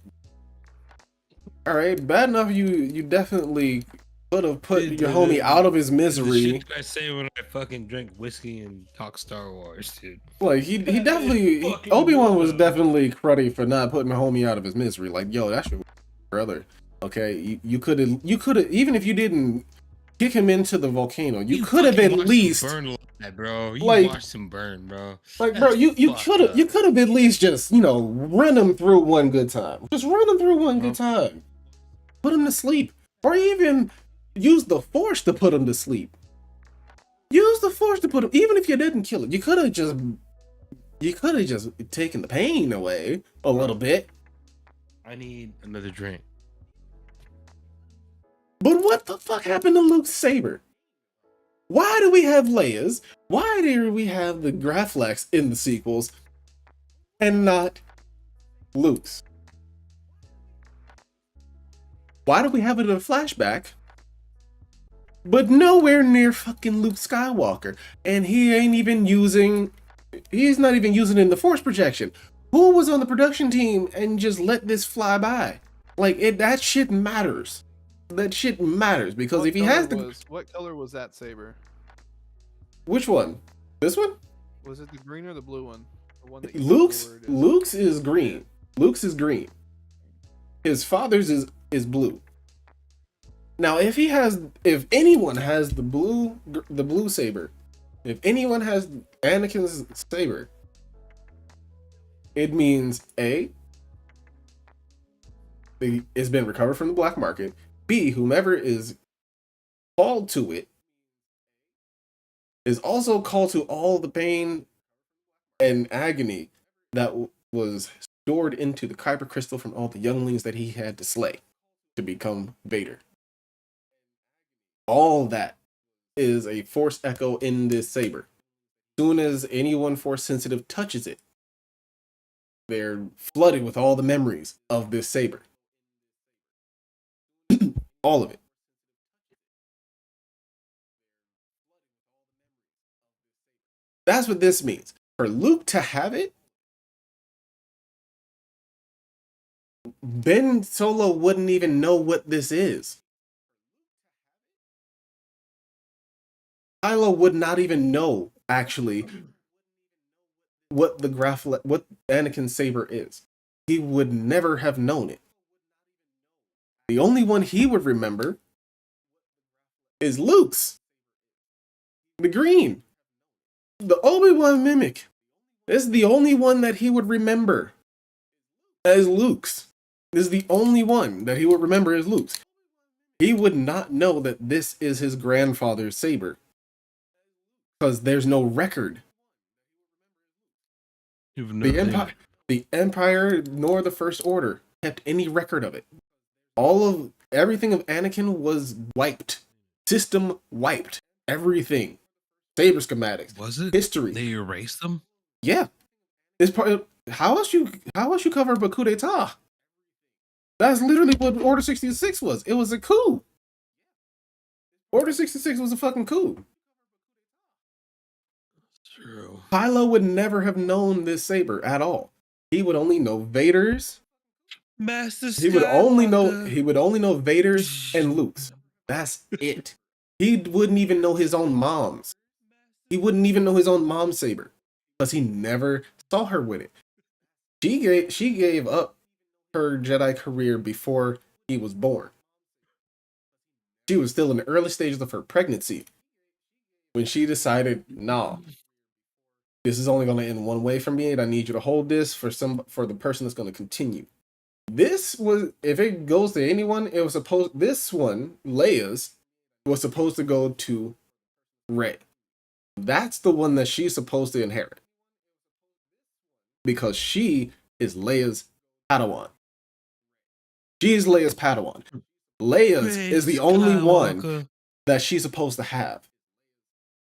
all right, bad enough you definitely could have put your homie out of his misery. The shit I say when I fucking drink whiskey and talk Star Wars, dude. Like he definitely Obi-Wan was definitely cruddy for not putting homie out of his misery. Like, yo, that's your brother. Okay, you could have even if you didn't kick him into the volcano, you could have at least burn that, bro. You like, watched him burn, bro. Like, bro, you could have at least just, you know, run him through one good time. Just run him through one good time. Put him to sleep, or even use the Force to put him to sleep. Use the Force to put him, even if you didn't kill him. You could have just taken the pain away a little bit. I need another drink. But what the fuck happened to Luke's saber? Why do we have Leia's? Why do we have the Graflex in the sequels and not Luke's? Why do we have it in a flashback, but nowhere near fucking Luke Skywalker? And he's not even using it in the Force projection. Who was on the production team and just let this fly by? Like, that shit matters. That shit matters, because if he has what color was that saber? Which one? This one? Was it the green or the blue one? The one that Luke's is green. Luke's is green. His father's is blue. Now, if anyone has the blue saber, if anyone has Anakin's saber, it means A, it's been recovered from the black market. B, whomever is called to it is also called to all the pain and agony that was stored into the Kyber crystal from all the younglings that he had to slay to become Vader. All that is a Force echo in this saber. Soon as anyone Force sensitive touches it, they're flooded with all the memories of this saber. All of it. That's what this means. For Luke to have it, Ben Solo wouldn't even know what this is. Kylo would not even know, actually, what Anakin's saber is. He would never have known it. The only one he would remember is Luke's. The green. The Obi-Wan mimic. This is the only one that he would remember as Luke's. This is the only one that he would remember as Luke's. He would not know that this is his grandfather's saber, because there's no record. The Empire nor the First Order kept any record of it. Everything of Anakin was wiped. System wiped. Everything. Saber schematics. Was it? History. They erased them? Yeah. It's part of, how else you cover up a coup d'etat? That's literally what Order 66 was. It was a coup. Order 66 was a fucking coup. True. Kylo would never have known this saber at all. He would only know Vader's. Master He would only know Vader's and Luke's. That's it. He wouldn't even know his own mom's. He wouldn't even know his own mom's saber, because he never saw her with it. She gave up her Jedi career before he was born. She was still in the early stages of her pregnancy when she decided, nah, this is only going to end one way for me, and I need you to hold this for the person that's going to continue. This was, if it goes to anyone, this one, Leia's, was supposed to go to Rey. That's the one that she's supposed to inherit. Because she is Leia's Padawan. She is Leia's Padawan. Leia's is the only one that she's supposed to have.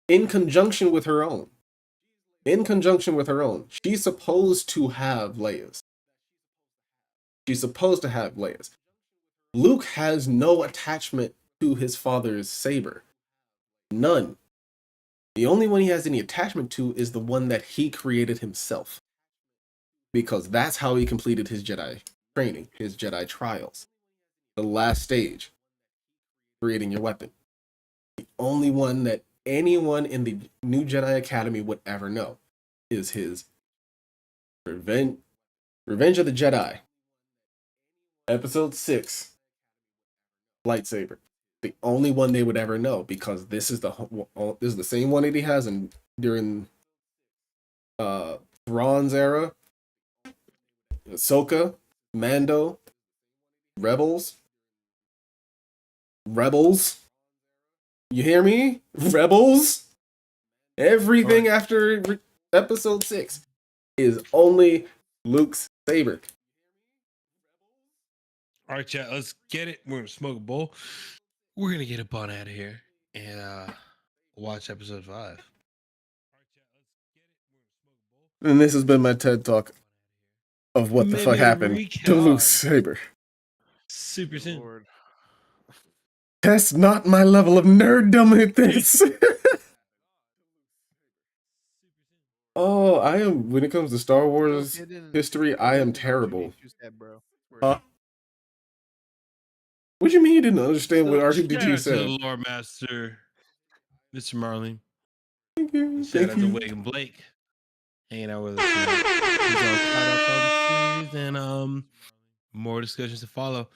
In conjunction with her own. She's supposed to have Leia's. Luke has no attachment to his father's saber. None. The only one he has any attachment to is the one that he created himself. Because that's how he completed his Jedi training, his Jedi trials. The last stage, creating your weapon. The only one that anyone in the New Jedi Academy would ever know is his Revenge of the Jedi, Episode 6, lightsaber. The only one they would ever know, because this is the same one that he has during Thrawn's era, Ahsoka, Mando, Rebels. You hear me? Rebels. Everything after Episode 6 is only Luke's saber. All right, chat. Let's get it. We're gonna smoke a bowl. We're gonna get up on out of here and watch episode 5. And this has been my TED Talk of what the fuck happened to Luke's saber. Super soon. Lord. Test not my level of nerddom at this. Oh, I am, when it comes to Star Wars history, I am terrible. What do you mean you didn't understand what R2D2 said? To the Lord Master, Mr. Marley. Thank you. Shout out to Wade and Blake hanging out with us tonight. He's all caught up on the series and more discussions to follow.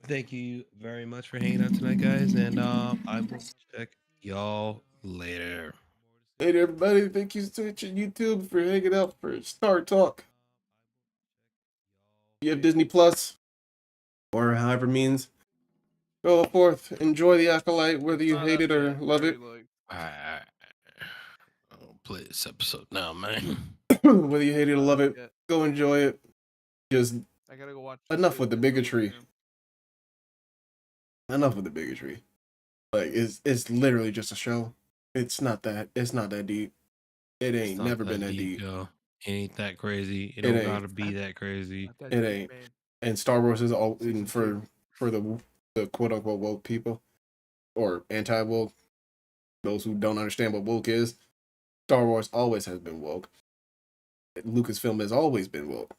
Thank you very much for hanging out tonight, guys, and I will check y'all later. Hey everybody, thank you to Twitch and YouTube for hanging out for Star Talk. You have Disney Plus, or however means. Go forth, enjoy the Acolyte, whether you hate it or love it. I'll play this episode now, man. Whether you hate it or love it, go enjoy it. Just I gotta go watch. Enough with the bigotry. Like it's literally just a show. It's not that deep. It ain't never been that deep. Yo. It ain't that crazy. It don't gotta be that crazy. It ain't. And Star Wars is all for the quote unquote woke people, or anti woke, those who don't understand what woke is. Star Wars always has been woke. Lucasfilm has always been woke.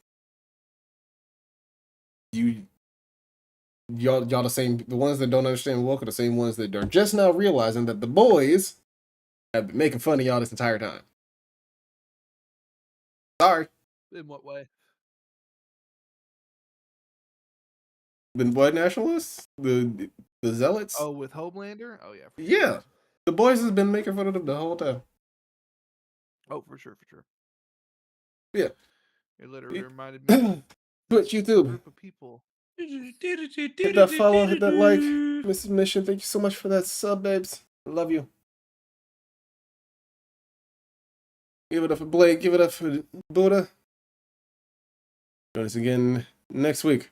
Y'all the same. The ones that don't understand woke are the same ones that are just now realizing that the boys have been making fun of y'all this entire time. Sorry. In what way? The what nationalists? The zealots? Oh, with Homelander? Oh yeah. Yeah. The boys has been making fun of them the whole time. Oh, for sure. Yeah. It literally reminded me. Twitch, YouTube. Group of people. Hit that follow, hit that like. Mrs. Mission, thank you so much for that sub, babes. I love you. Give it up for Blake. Give it up for Buddha. Join us again next week